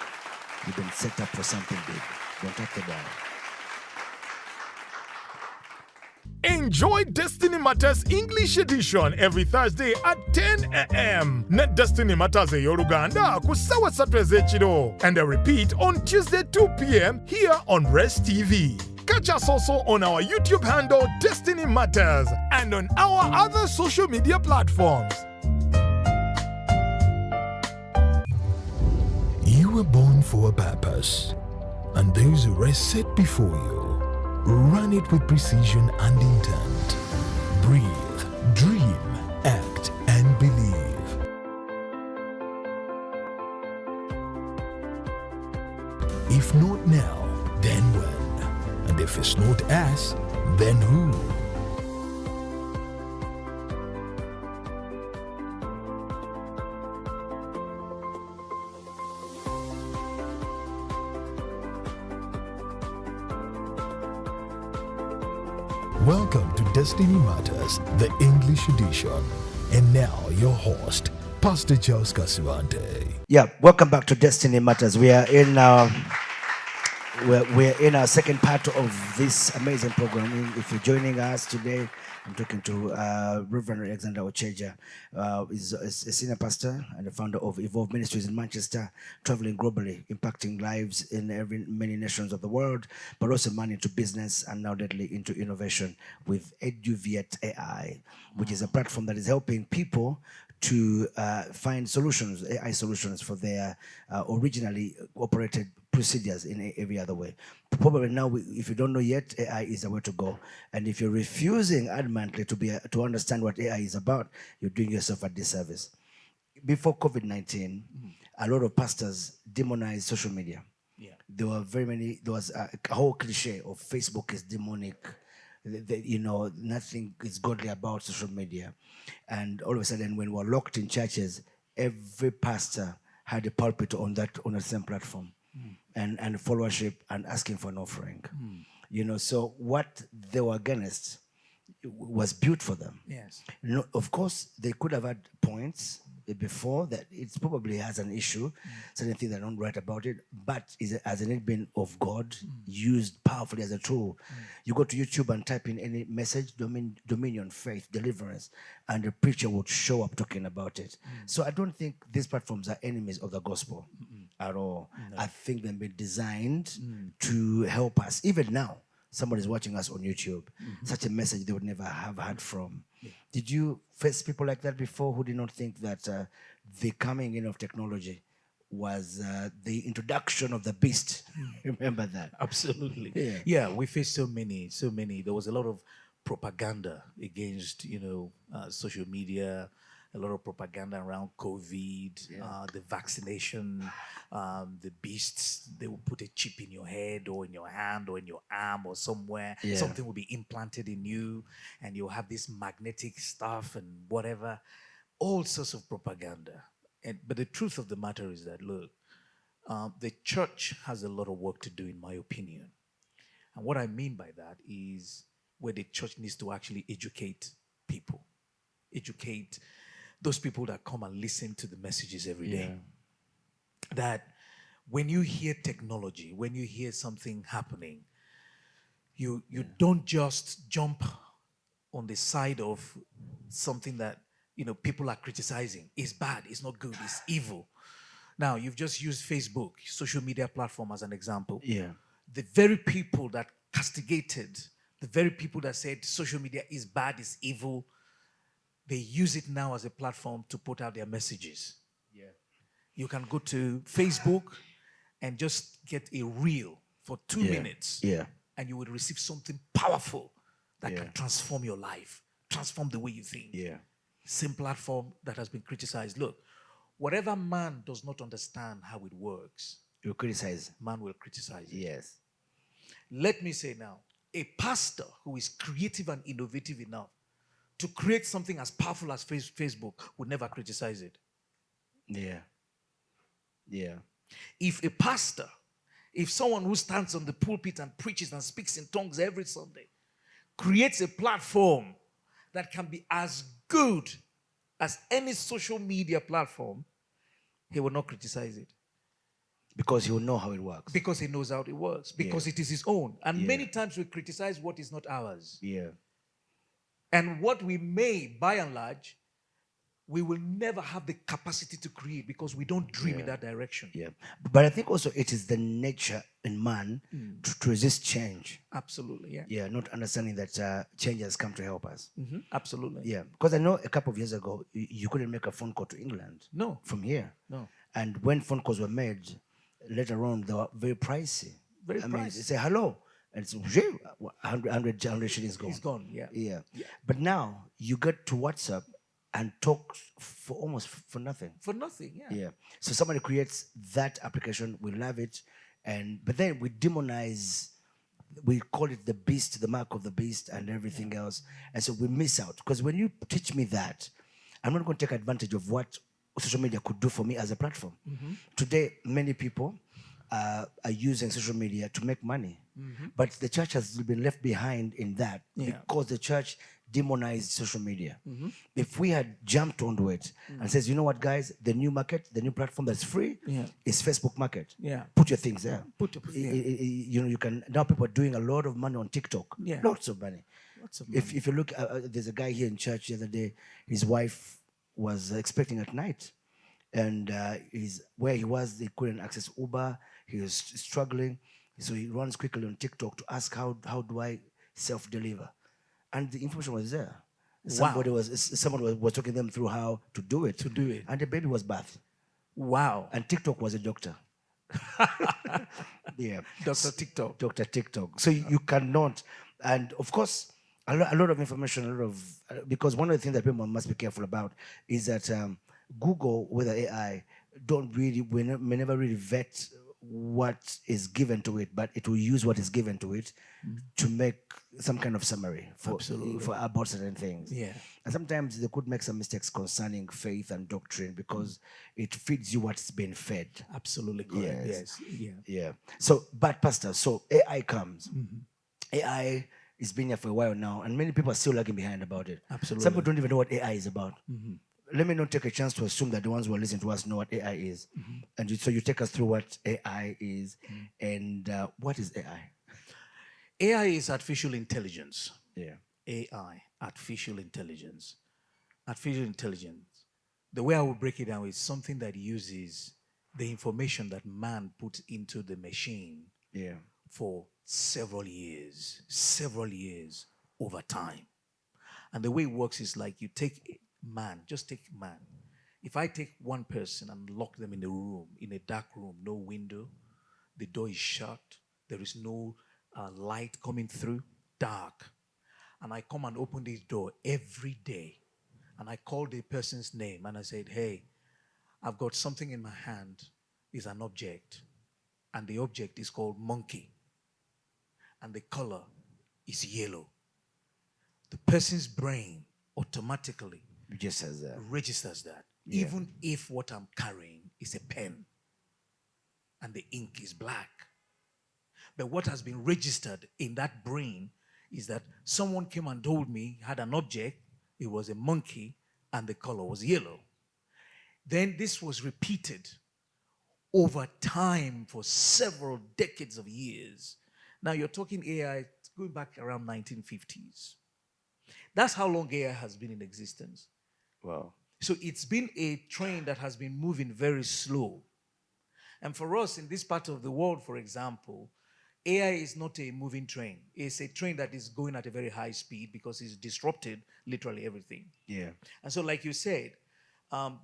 you've been set up for something big. Don't touch the dial. Enjoy Destiny Matters English edition every Thursday at 10 a.m. Net Destiny Matters Yoruganda kusawa satweze chiro, and a repeat on Tuesday 2 p.m. here on Rest TV. Catch us also on our YouTube handle Destiny Matters and on our other social media platforms. You were born for a purpose, and those who are set before you, run it with precision and intent. Breathe, dream, act, and believe. If not now, then when? And if it's not us, then who? Welcome to Destiny Matters, the English edition. And now your host, Pastor Charles Kasibante. Yeah, welcome back to Destiny Matters. We are in we're in our second part of this amazing program. If you're joining us today, I'm talking to Reverend Alexander Ocheja. He's a senior pastor and the founder of Evolve Ministries in Manchester, traveling globally, impacting lives in many nations of the world, but also man into business and now lately into innovation with EduViet AI, which is a platform that is helping people to find solutions, AI solutions for their originally operated procedures in every other way. Probably now, if you don't know yet, AI is the way to go. And if you're refusing adamantly to understand what AI is about, you're doing yourself a disservice. Before COVID-19, a lot of pastors demonized social media. Yeah. There was a whole cliche of Facebook is demonic. Nothing is godly about social media. And all of a sudden, when we're locked in churches, every pastor had a pulpit on the same platform, and followership and asking for an offering. So what they were against was built for them. Yes. Of course, they could have had points before that it probably has an issue, certain things they don't write about it, but hasn't it been of God, used powerfully as a tool? You go to YouTube and type in any message, dominion, faith, deliverance, and the preacher would show up talking about it. So I don't think these platforms are enemies of the gospel at all. No. I think they've been designed to help us. Even now, somebody's watching us on YouTube, such a message they would never have heard from. Yeah. Did you face people like that before who did not think that the coming in of technology was the introduction of the beast? Remember that? Absolutely. Yeah, we faced so many. There was a lot of propaganda against, social media, a lot of propaganda around COVID, the vaccination, the beasts. They will put a chip in your head or in your hand or in your arm or somewhere. Yeah. Something will be implanted in you and you'll have this magnetic stuff and whatever. All sorts of propaganda. But the truth of the matter is that, look, the church has a lot of work to do, in my opinion. And what I mean by that is where the church needs to actually educate people. Educate those people that come and listen to the messages every day. That when you hear technology, when you hear something happening, you don't just jump on the side of something that people are criticizing. It's bad, it's not good, it's evil. Now, you've just used Facebook, social media platform, as an example. Yeah. The very people that castigated, the very people that said social media is bad, it's evil, they use it now as a platform to put out their messages. Yeah. You can go to Facebook and just get a reel for 2 minutes. Yeah. And you will receive something powerful that can transform your life, transform the way you think. Yeah. Same platform that has been criticized. Look, whatever man does not understand how it works, you criticize. Man will criticize it. Yes. Let me say now, a pastor who is creative and innovative enough to create something as powerful as Facebook would never criticize it. Yeah. Yeah. If a pastor, if someone who stands on the pulpit and preaches and speaks in tongues every Sunday, creates a platform that can be as good as any social media platform, he will not criticize it. Because he will know how it works. Because he knows how it works. Because it is his own. And many times we criticize what is not ours. Yeah. And what we may, by and large, we will never have the capacity to create because we don't dream in that direction. Yeah. But I think also it is the nature in man to resist change. Absolutely, yeah. Yeah, not understanding that change has come to help us. Absolutely. Yeah, because I know a couple of years ago, you couldn't make a phone call to England. No. From here. No. And when phone calls were made, later on, they were very pricey. Very I mean, pricey. they say hello, and it's 100 shillings gone. It's gone, yeah. Yeah. But now, you get to WhatsApp and talk for almost for nothing. For nothing, yeah. Yeah. So somebody creates that application, we love it, but then we demonize, we call it the beast, the mark of the beast, and everything else. And so we miss out. Because when you teach me that, I'm not going to take advantage of what social media could do for me as a platform. Today, many people are using social media to make money. But the church has been left behind in that because the church demonized social media. If we had jumped onto it and says, you know what, guys, the new market, the new platform that's free is Facebook Market. Put your things there. You know, you can, now people are doing a lot of money on TikTok. Lots of money. If you look, there's a guy here in church the other day, his wife was expecting at night. And where he was, they couldn't access Uber. He was struggling. So he runs quickly on TikTok to ask, how do I self-deliver? And the information was there. Someone was talking them through how to do it. And the baby was birthed. Wow. And TikTok was a doctor. Yeah. Dr. TikTok. So you cannot. And of course, a lot of information, because one of the things that people must be careful about is that Google with the AI may never really vet what is given to it, but it will use what is given to it to make some kind of summary for about certain things. Yeah. And sometimes they could make some mistakes concerning faith and doctrine because it feeds you what's been fed. Absolutely correct. Yes. Yeah. So, but Pastor, so AI comes. AI is been here for a while now, and many people are still lagging behind about it. Absolutely. Some people don't even know what AI is about. Let me not take a chance to assume that the ones who are listening to us know what AI is. And so you take us through what AI is and what is AI? AI is artificial intelligence. Yeah. AI, artificial intelligence. Artificial intelligence. The way I will break it down is something that uses the information that man puts into the machine for several years over time. And the way it works is like you take man, just take man. If I take one person and lock them in a room, in a dark room, no window, the door is shut, there is no light coming through, dark, and I come and open this door every day, and I call the person's name, and I said, hey, I've got something in my hand, is an object, and the object is called monkey, and the color is yellow. The person's brain automatically registers that. Even if what I'm carrying is a pen and the ink is black. But what has been registered in that brain is that someone came and told me, had an object, it was a monkey, and the color was yellow. Then this was repeated over time for several decades of years. Now you're talking AI going back around 1950s. That's how long AI has been in existence. Wow. So it's been a train that has been moving very slow. And for us in this part of the world, for example, AI is not a moving train. It's a train that is going at a very high speed because it's disrupted literally everything. Yeah. And so like you said,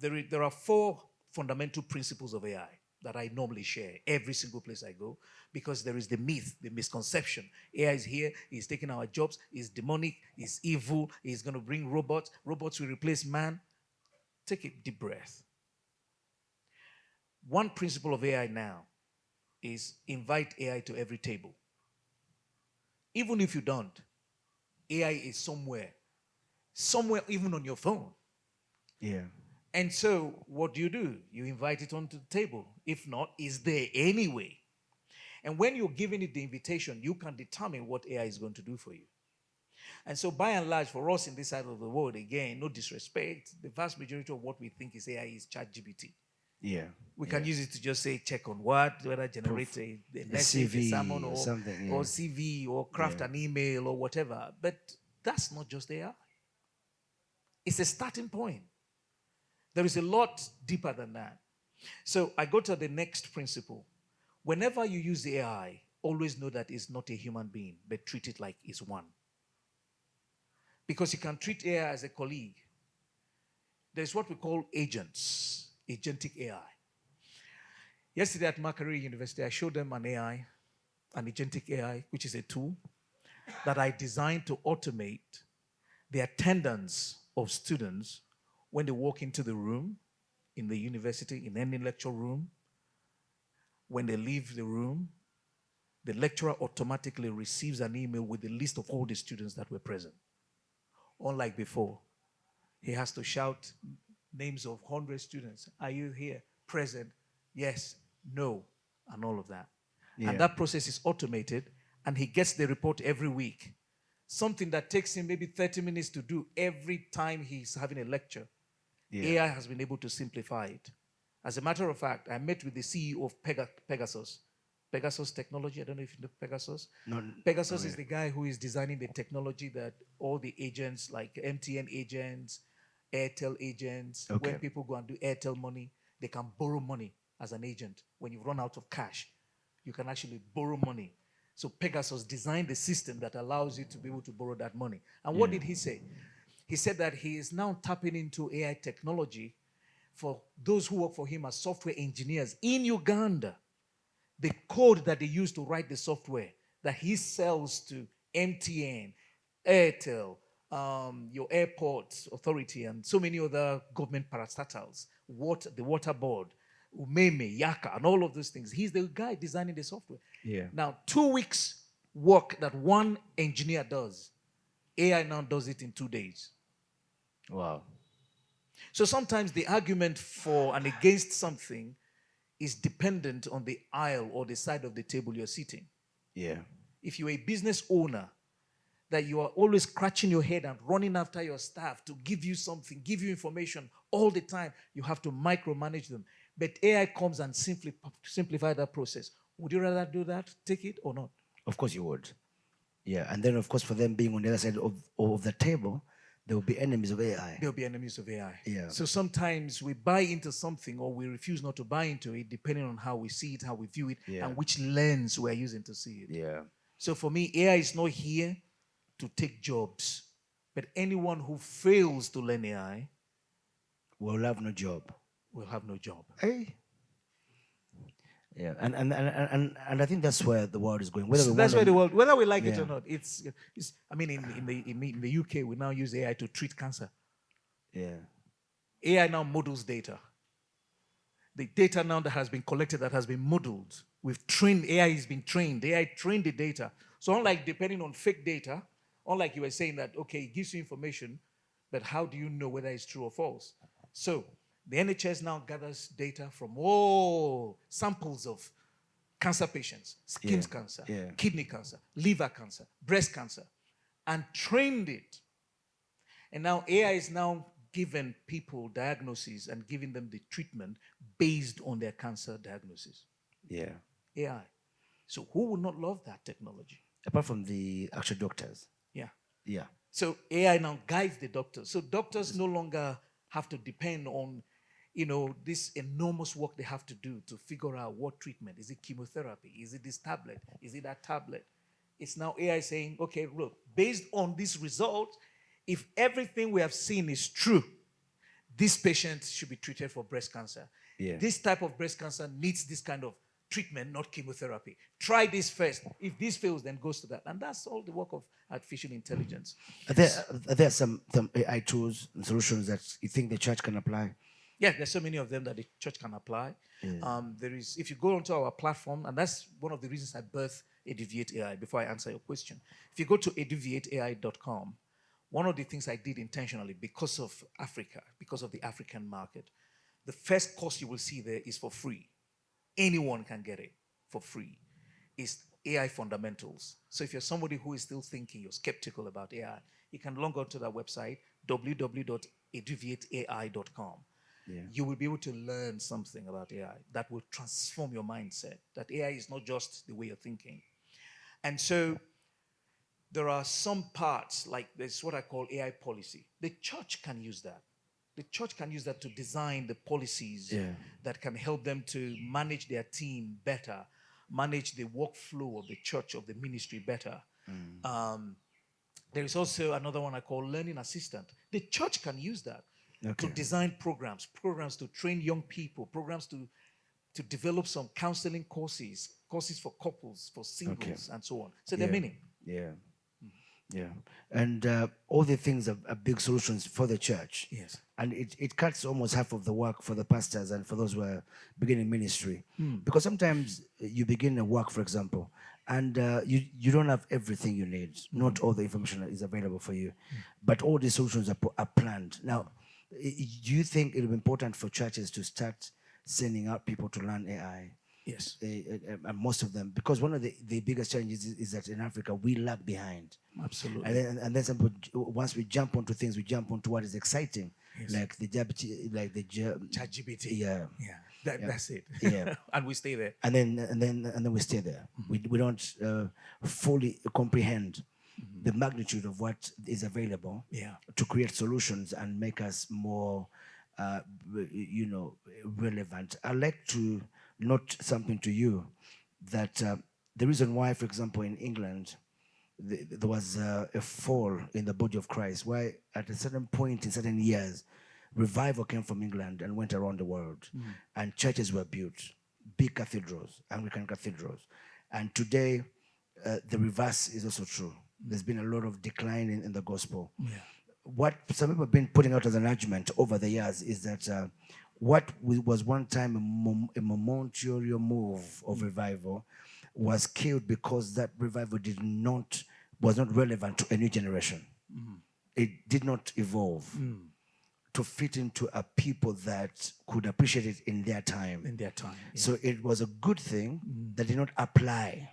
there are 4 fundamental principles of AI that I normally share every single place I go, because there is the myth, the misconception. AI is here, he's taking our jobs, he's demonic, he's evil, he's going to bring robots will replace man. Take a deep breath. One principle of AI now is invite AI to every table. Even if you don't, AI is somewhere even on your phone. Yeah. And so what do? You invite it onto the table. If not, it's there anyway. And when you're giving it the invitation, you can determine what AI is going to do for you. And so by and large, for us in this side of the world, again, no disrespect, the vast majority of what we think is AI is ChatGPT. Yeah. We can use it to just say, check on whether generate a message, CV, a sermon, or something, or CV, or craft an email, or whatever. But that's not just AI. It's a starting point. There is a lot deeper than that. So I go to the next principle. Whenever you use AI, always know that it's not a human being, but treat it like it's one. Because you can treat AI as a colleague. There's what we call agents, agentic AI. Yesterday at Makerere University, I showed them an AI, an agentic AI, which is a tool that I designed to automate the attendance of students when they walk into the room, in the university, in any lecture room. When they leave the room, the lecturer automatically receives an email with the list of all the students that were present. Unlike before, he has to shout names of 100 students. Are you here? Present? Yes, no, and all of that. Yeah. And that process is automated, and he gets the report every week. Something that takes him maybe 30 minutes to do every time he's having a lecture. Yeah. AI has been able to simplify it. As a matter of fact, I met with the CEO of Pegasus. Pegasus Technology, I don't know if you know Pegasus. No, Pegasus is the guy who is designing the technology that all the agents, like MTN agents, Airtel agents, Okay. when people go and do Airtel money, they can borrow money as an agent. When you run out of cash, you can actually borrow money. So Pegasus designed the system that allows you to be able to borrow that money. And what did he say? He said that he is now tapping into AI technology for those who work for him as software engineers in Uganda. The code that they use to write the software that he sells to MTN, Airtel, your airport authority, and so many other government parastatals, the water board, Umeme, Yaka, and all of those things. He's the guy designing the software. Yeah. Now, 2 weeks work that one engineer does, AI now does it in 2 days. Wow. So sometimes the argument for and against something is dependent on the aisle or the side of the table you're sitting. Yeah. If you're a business owner, that you are always scratching your head and running after your staff to give you something, give you information all the time, you have to micromanage them. But AI comes and simplify that process. Would you rather do that, take it or not? Of course you would. Yeah. And then, of course, for them being on the other side of the table, there will be enemies of AI. They'll be enemies of AI. Yeah. So sometimes we buy into something or we refuse not to buy into it, depending on how we see it, how we view it, Yeah. and which lens we're using to see it. Yeah. So for me, AI is not here to take jobs. But anyone who fails to learn AI Will have no job. will have no job. Hey. Yeah. And I think that's where the world is going. Whether we That's want where the world, whether we like it Yeah. or not, it's I mean, in the UK, we now use AI to treat cancer. Yeah. AI now models data. The data now that has been collected, that has been modeled, we've trained, AI has been trained. AI trained the data. So unlike depending on fake data, unlike you were saying that, okay, it gives you information, but how do you know whether it's true or false? So the NHS now gathers data from all samples of cancer patients, skin Yeah. cancer, Yeah. kidney cancer, liver cancer, breast cancer, and trained it. And now AI is now giving people diagnoses and giving them the treatment based on their cancer diagnosis. Yeah. AI. So who would not love that technology? Apart from the actual doctors. Yeah. Yeah. So AI now guides the doctors. So doctors no longer have to depend on, this enormous work they have to do to figure out what treatment. Is it chemotherapy? Is it this tablet? Is it that tablet? It's now AI saying, okay, look, based on this result, if everything we have seen is true, this patient should be treated for breast cancer. Yeah. This type of breast cancer needs this kind of treatment, not chemotherapy. Try this first. If this fails, then goes to that. And that's all the work of artificial intelligence. Are there some AI tools and solutions that you think the church can apply? Yeah, there's so many of them that the church can apply. If you go onto our platform, and that's one of the reasons I birthed Eduviate AI, before I answer your question. If you go to eduviateai.com, one of the things I did intentionally because of Africa, because of the African market, the first course you will see there is for free. Anyone can get it for free. It's AI fundamentals. So if you're somebody who is still thinking, you're skeptical about AI, you can log on to that website, www.eduviateai.com. Yeah. You will be able to learn something about AI that will transform your mindset, that AI is not just the way you're thinking. And so there are some parts, like there's what I call AI policy. The church can use that. the church can use that to design the policies Yeah. that can help them to manage their team better, manage the workflow of the church, of the ministry better. There is also another one I call learning assistant. The church can use that to design programs to train young people, programs to develop some counseling courses for couples, for singles, and so on. So they're many. Yeah. Yeah. And all the things are big solutions for the church. Yes. And it cuts almost half of the work for the pastors and for those who are beginning ministry. Because sometimes you begin a work, for example, and you don't have everything you need. Not all the information is available for you. But all the solutions are planned. Now, do you think it will be important for churches to start sending out people to learn AI? Yes. And most of them, because one of the biggest challenges is that in Africa we lag behind. Absolutely. And then once we jump onto things, we jump onto what is exciting, like the ChatGPT. Yeah. That's it. Yeah. And we stay there. And then we stay there. We don't fully comprehend the magnitude of what is available to create solutions and make us more, relevant. I'd like to note something to you that the reason why, for example, in England, there was a fall in the body of Christ, why at a certain point in certain years, revival came from England and went around the world, and churches were built, big cathedrals, Anglican cathedrals. And today, the reverse is also true. There's been a lot of decline in the gospel. What some people have been putting out as an argument over the years is that what was one time a momentary move of revival was killed because that revival was not relevant to a new generation. It did not evolve to fit into a people that could appreciate it in their time. So it was a good thing that did not apply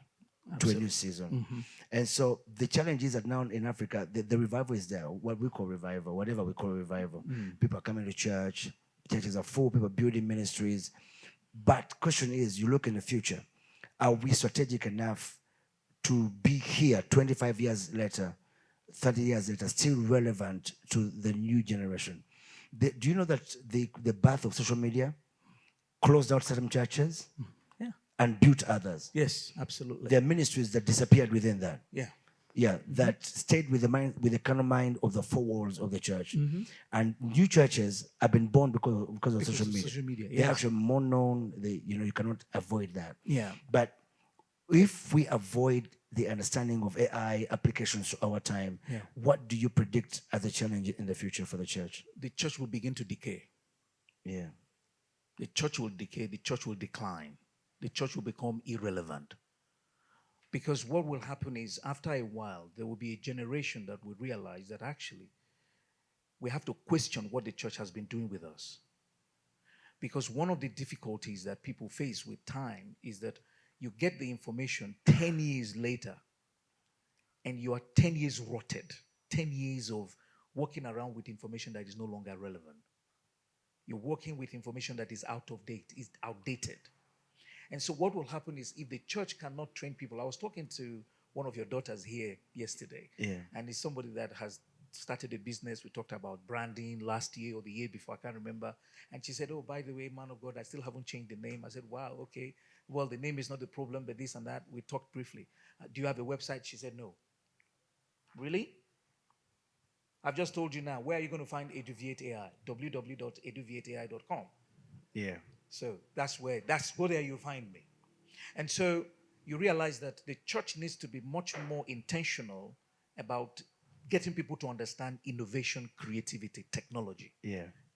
to a new season. And so the challenge is that now in Africa, the revival is there, what we call revival, whatever we call revival. People are coming to church, churches are full, people building ministries. But question is, you look in the future, are we strategic enough to be here 25 years later, 30 years later, still relevant to the new generation? Do you know that the birth of social media closed out certain churches and built others? Yes, absolutely. There are ministries that disappeared within that. Yeah, that stayed with the kind of mind of the four walls of the church. And new churches have been born because of social media. They're actually more known. You cannot avoid that. But if we avoid the understanding of AI applications to our time, what do you predict as a challenge in the future for the church? The church will begin to decay. The church will decay. The church will decline. The church will become irrelevant. Because what will happen is, after a while, there will be a generation that will realize that actually we have to question what the church has been doing with us. Because one of the difficulties that people face with time is that you get the information 10 years later and you are 10 years rotted, 10 years of walking around with information that is no longer relevant. You're working with information that is out of date, is outdated. And so what will happen is, if the church cannot train people, I was talking to one of your daughters here yesterday, and it's somebody that has started a business. We talked about branding last year or the year before, I can't remember. And she said, oh, by the way, man of God, I still haven't changed the name. I said, wow, okay. Well, the name is not the problem, but this and that. We talked briefly. Do you have a website? She said, no. Really? I've just told you now, where are you going to find Eduviate AI? www.eduviateai.com. So that's where you'll find me. And so you realize that the church needs to be much more intentional about getting people to understand innovation, creativity, technology.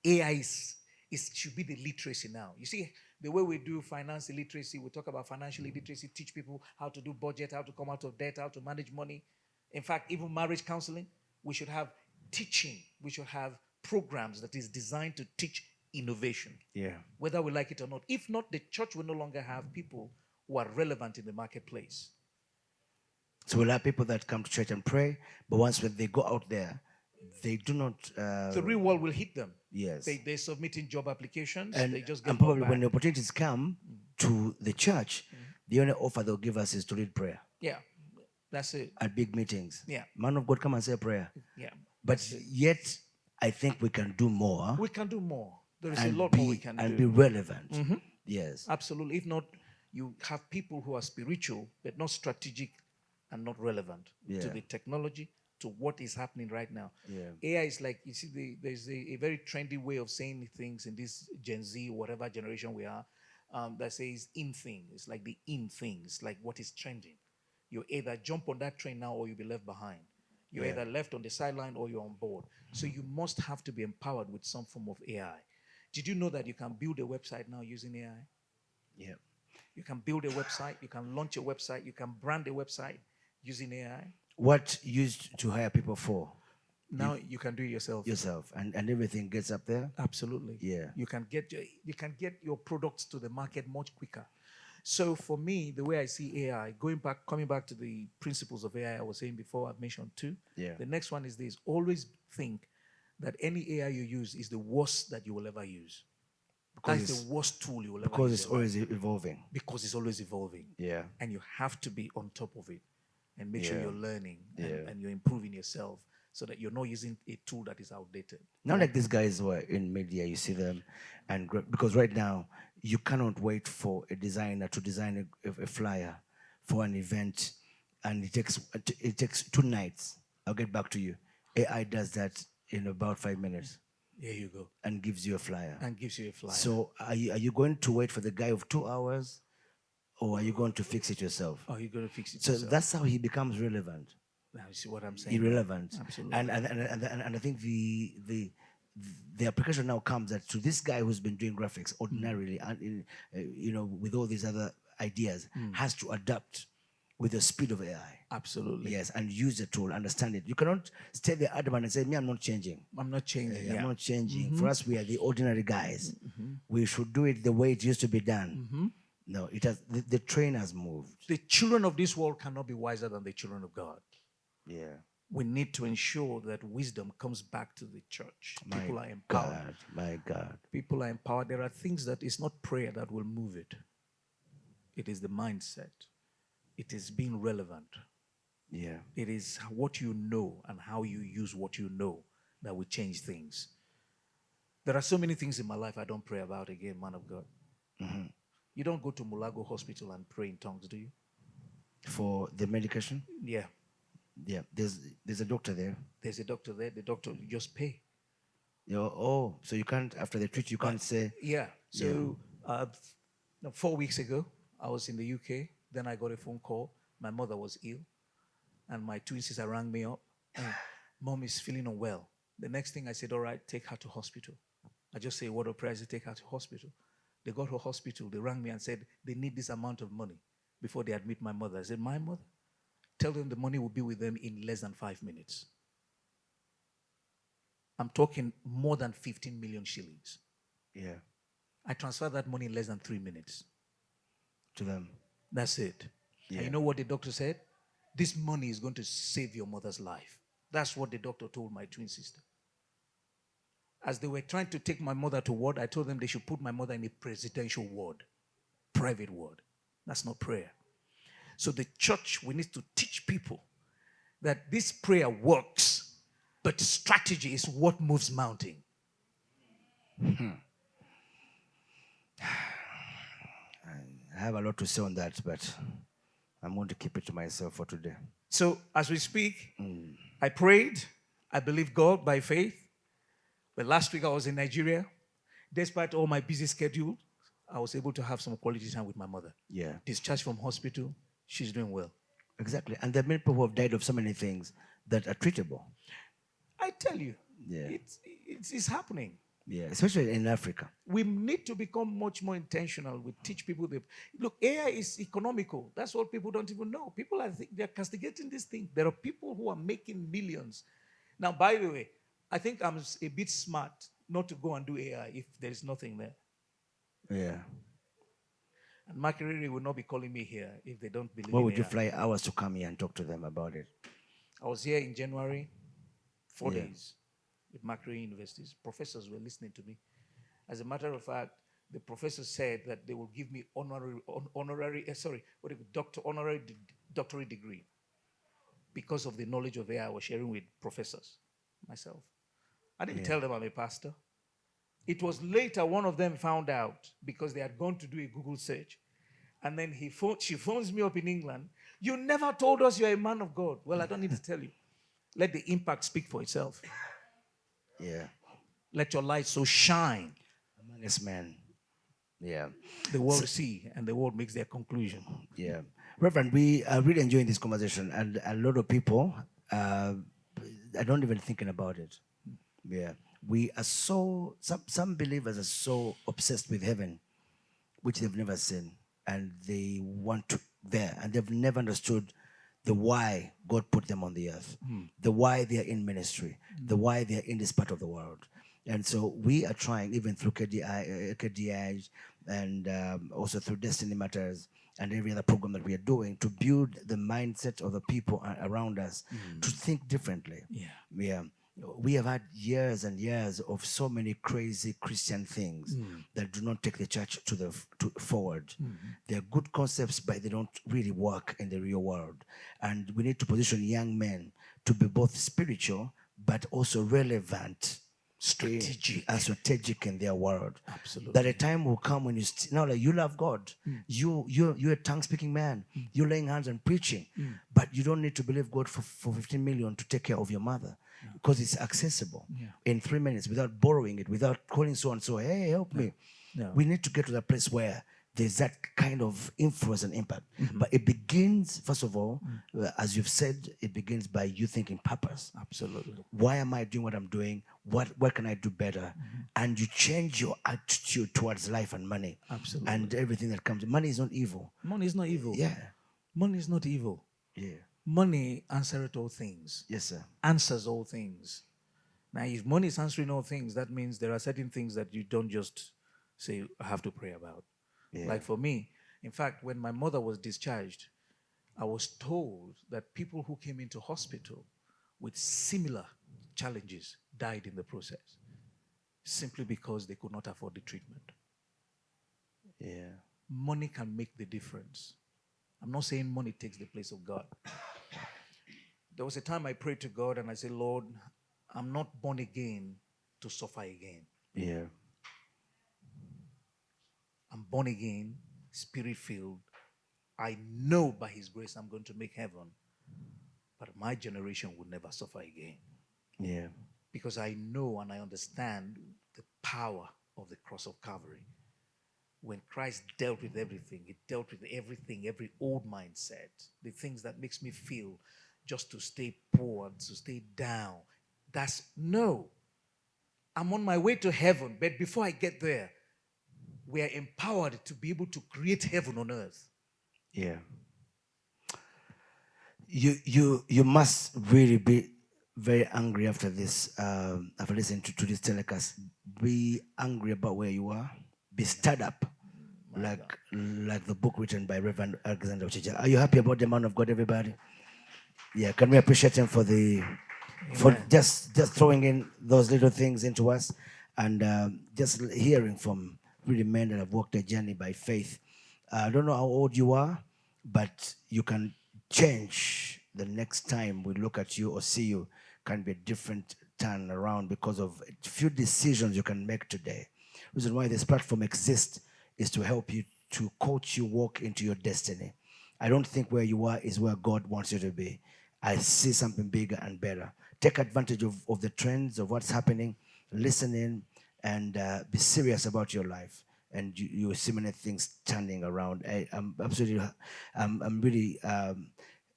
AI should be the literacy now. You see, the way we do finance literacy, we talk about financial literacy, teach people how to do budget, how to come out of debt, how to manage money. In fact, even marriage counseling, we should have teaching. We should have programs that is designed to teach innovation, whether we like it or not. If not, the church will no longer have people who are relevant in the marketplace. So we'll have people that come to church and pray, but once when they go out there, they do not... the real world will hit them. They're submitting job applications, and they just get and probably when the opportunities come to the church, the only offer they'll give us is to read prayer. That's it. At big meetings. Yeah. Man of God, come and say a prayer. Yeah. But yet, I think we can do more. We can do more. There is a and lot be, more we can and do. be relevant. Yes. Absolutely. If not, you have people who are spiritual but not strategic and not relevant to Yeah. the technology, to what is happening right now. Yeah. AI is like, you see, there's a very trendy way of saying things in this Gen Z, whatever generation we are, that says in thing. It's like the in things, like what is trending. You either jump on that train now or you'll be left behind. You're Yeah. either left on the sideline or you're on board. So you must have to be empowered with some form of AI. Did you know that you can build a website now using AI? Yeah. You can build a website, you can launch a website, you can brand a website using AI. What you used to hire people for? Now you can do it yourself. Yourself, and everything gets up there. Absolutely. Yeah. You can get your products to the market much quicker. So for me, the way I see AI, coming back to the principles of AI I was saying before, I've mentioned two. Yeah. The next one is this: always think that any AI you use is the worst that you will ever use. Because That's it's, the worst tool you will ever because use. it's always evolving. Because it's always evolving. Yeah. And you have to be on top of it and make sure Yeah. you're learning Yeah. and you're improving yourself so that you're not using a tool that is outdated. Not like these guys who are in media, you see them, and because right now you cannot wait for a designer to design a flyer for an event, and it takes 2 nights. I'll get back to you. AI does that in about 5 minutes. There you go. And gives you a flyer. And gives you a flyer. So are you going to wait for the guy of 2 hours, or are you going to fix it yourself? Oh, you're going to fix it So yourself. that's how he becomes relevant. Now you see what I'm saying? Irrelevant. Absolutely. And I think the application now comes that to this guy who's been doing graphics ordinarily, and with all these other ideas, has to adapt with the speed of AI. Absolutely. Yes, and use the tool, understand it. You cannot stay there adamant and say, "Me, I'm not changing. I'm not changing. I'm Yeah. not changing." For us, we are the ordinary guys. We should do it the way it used to be done. No, it has. The train has moved. The children of this world cannot be wiser than the children of God. Yeah. We need to ensure that wisdom comes back to the church. People are empowered. My God. People are empowered. There are things that it's not prayer that will move it. It is the mindset. It is being relevant. Yeah. It is what you know and how you use what you know that will change things. There are so many things in my life I don't pray about again, man of God. You don't go to Mulago Hospital and pray in tongues, do you? For the medication? Yeah. Yeah. There's a doctor there. There's a doctor there. The doctor, you just pay. So you can't, after they treat you, can't say. Yeah. So 4 weeks ago, I was in the UK. Then I got a phone call. My mother was ill. And my twin sister rang me up. Mom is feeling unwell. The next thing I said, all right, take her to hospital. I just say a word of prayer, I said, take her to hospital. They got to hospital. They rang me and said, they need this amount of money before they admit my mother. I said, my mother? Tell them the money will be with them in less than 5 minutes. I'm talking more than 15 million shillings. Yeah. I transferred that money in less than 3 minutes. To them. That's it. Yeah. And you know what the doctor said? This money is going to save your mother's life. That's what the doctor told my twin sister. As they were trying to take my mother to ward, I told them they should put my mother in a presidential ward, private ward. That's not prayer. So the church, we need to teach people that this prayer works, but strategy is what moves mountain. I have a lot to say on that, but I'm going to keep it to myself for today. So as we speak, I prayed. I believe God by faith. But last week I was in Nigeria. Despite all my busy schedule, I was able to have some quality time with my mother. Yeah. Discharged from hospital. She's doing well. Exactly. And there are many people who have died of so many things that are treatable. I tell you, Yeah. it's happening. Yeah, especially in Africa. We need to become much more intentional. We teach people that, look, AI is economical. That's what people don't even know. People they're castigating this thing. There are people who are making millions. Now, by the way, I think I'm a bit smart not to go and do AI if there is nothing there. Yeah. And Makerere will not be calling me here if they don't believe Why in would you AI. fly hours to come here and talk to them about it? I was here in January, 4 Yeah. days with Makerere universities. Professors were listening to me. As a matter of fact, the professor said that they will give me honorary doctorate degree because of the knowledge of AI I was sharing with professors, myself. I didn't tell them I'm a pastor. It was later one of them found out because they had gone to do a Google search. And then she phones me up in England. You never told us you're a man of God. Well, I don't need to tell you. Let the impact speak for itself. Yeah. Let your light so shine Among us men. Yeah. the world see, and the world makes their conclusion. Yeah. Reverend, we are really enjoying this conversation, and a lot of people are not even thinking about it. Yeah. We are some believers are so obsessed with heaven, which they've never seen, and they want to there, and they've never understood the why God put them on the earth, the why they are in ministry, the why they are in this part of the world. And so we are trying, even through KDI and also through Destiny Matters and every other program that we are doing, to build the mindset of the people around us to think differently. Yeah. We have had years and years of so many crazy Christian things that do not take the church to forward. They're good concepts, but they don't really work in the real world. And we need to position young men to be both spiritual but also relevant, strategic in their world. Absolutely. That a time will come when you love God. You're a tongue-speaking man. You're laying hands and preaching, but you don't need to believe God for 15 million to take care of your mother, because it's accessible in 3 minutes without borrowing it, without calling so and so, hey, help me. We need to get to that place where there's that kind of influence and impact. But it begins, first of all, as you've said, it begins by you thinking purpose. Absolutely. Why am I doing what I'm doing? What can I do better? And you change your attitude towards life and money. Absolutely. And everything that comes. Money is not evil. Money is not evil. Yeah. Money is not evil. Yeah. Money answereth all things. Yes, sir. Answers all things. Now, if money is answering all things, that means there are certain things that you don't just say, I have to pray about. Yeah. Like for me, in fact, when my mother was discharged, I was told that people who came into hospital with similar challenges died in the process, simply because they could not afford the treatment. Yeah. Money can make the difference. I'm not saying money takes the place of God. There was a time I prayed to God and I said, Lord, I'm not born again to suffer again. Yeah. I'm born again, spirit-filled. I know by His grace I'm going to make heaven. But my generation will never suffer again. Yeah. Because I know and I understand the power of the cross of Calvary. When Christ dealt with everything, He dealt with everything, every old mindset, the things that makes me feel just to stay poor and to stay down. I'm on my way to heaven, but before I get there, we are empowered to be able to create heaven on earth. Yeah. You must really be very angry after this, after listening to this telecast. Be angry about where you are. Be stirred up, like the book written by Reverend Alexander Ocheja. Are you happy about the man of God, everybody? Yeah. Can we appreciate him for just throwing in those little things into us, and just hearing from really men that have walked their journey by faith. I don't know how old you are, but you can change. The next time we look at you or see you can be a different turn around because of a few decisions you can make today. The reason why this platform exists is to help you, to coach you walk into your destiny. I don't think where you are is where God wants you to be. I see something bigger and better. Take advantage of the trends, of what's happening, listen in, and be serious about your life, and you will see many things turning around. I'm really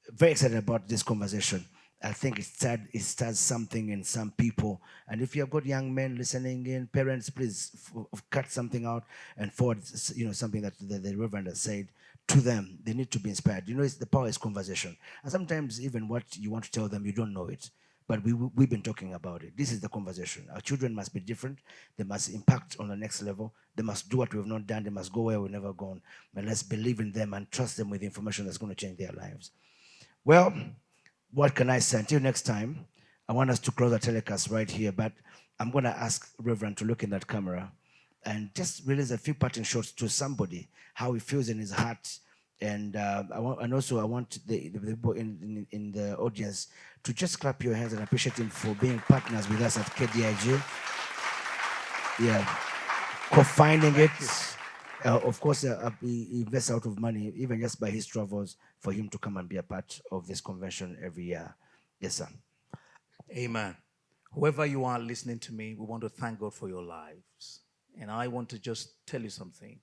very excited about this conversation. I think it starts something in some people. And if you've got young men listening in, parents, please cut something out and forward, something that the Reverend has said to them. They need to be inspired. The power is conversation. And sometimes even what you want to tell them, you don't know it. But we've been talking about it. This is the conversation. Our children must be different. They must impact on the next level. They must do what we've not done. They must go where we've never gone. And let's believe in them and trust them with the information that's going to change their lives. Well, what can I say? Until next time, I want us to close the telecast right here. But I'm going to ask Reverend to look in that camera and just release a few parting shots to somebody, how he feels in his heart And and also I want the people in the audience to just clap your hands and appreciate him for being partners with us at KDIG. Yeah, co-finding it. Of course, he invests out of money, even just by his travels, for him to come and be a part of this convention every year. Yes, sir. Amen. Whoever you are listening to me, we want to thank God for your lives. And I want to just tell you something,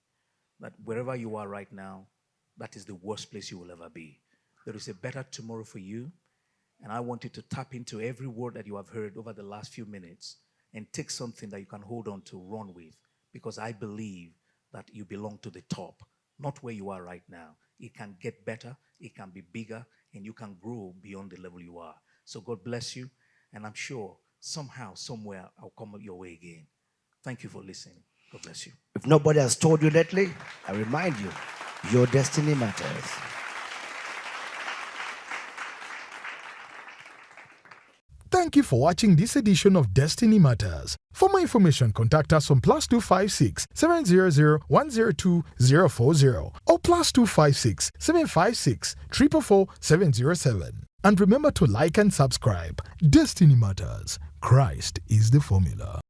that wherever you are right now, that is the worst place you will ever be. There is a better tomorrow for you. And I want you to tap into every word that you have heard over the last few minutes and take something that you can hold on to, run with. Because I believe that you belong to the top, not where you are right now. It can get better, it can be bigger, and you can grow beyond the level you are. So God bless you, and I'm sure somehow, somewhere, I'll come your way again. Thank you for listening. God bless you. If nobody has told you lately, I remind you, your destiny matters. Thank you for watching this edition of Destiny Matters. For more information, contact us on +256 700 102 040 or +256 756 444 707. And remember to like and subscribe. Destiny Matters. Christ is the formula.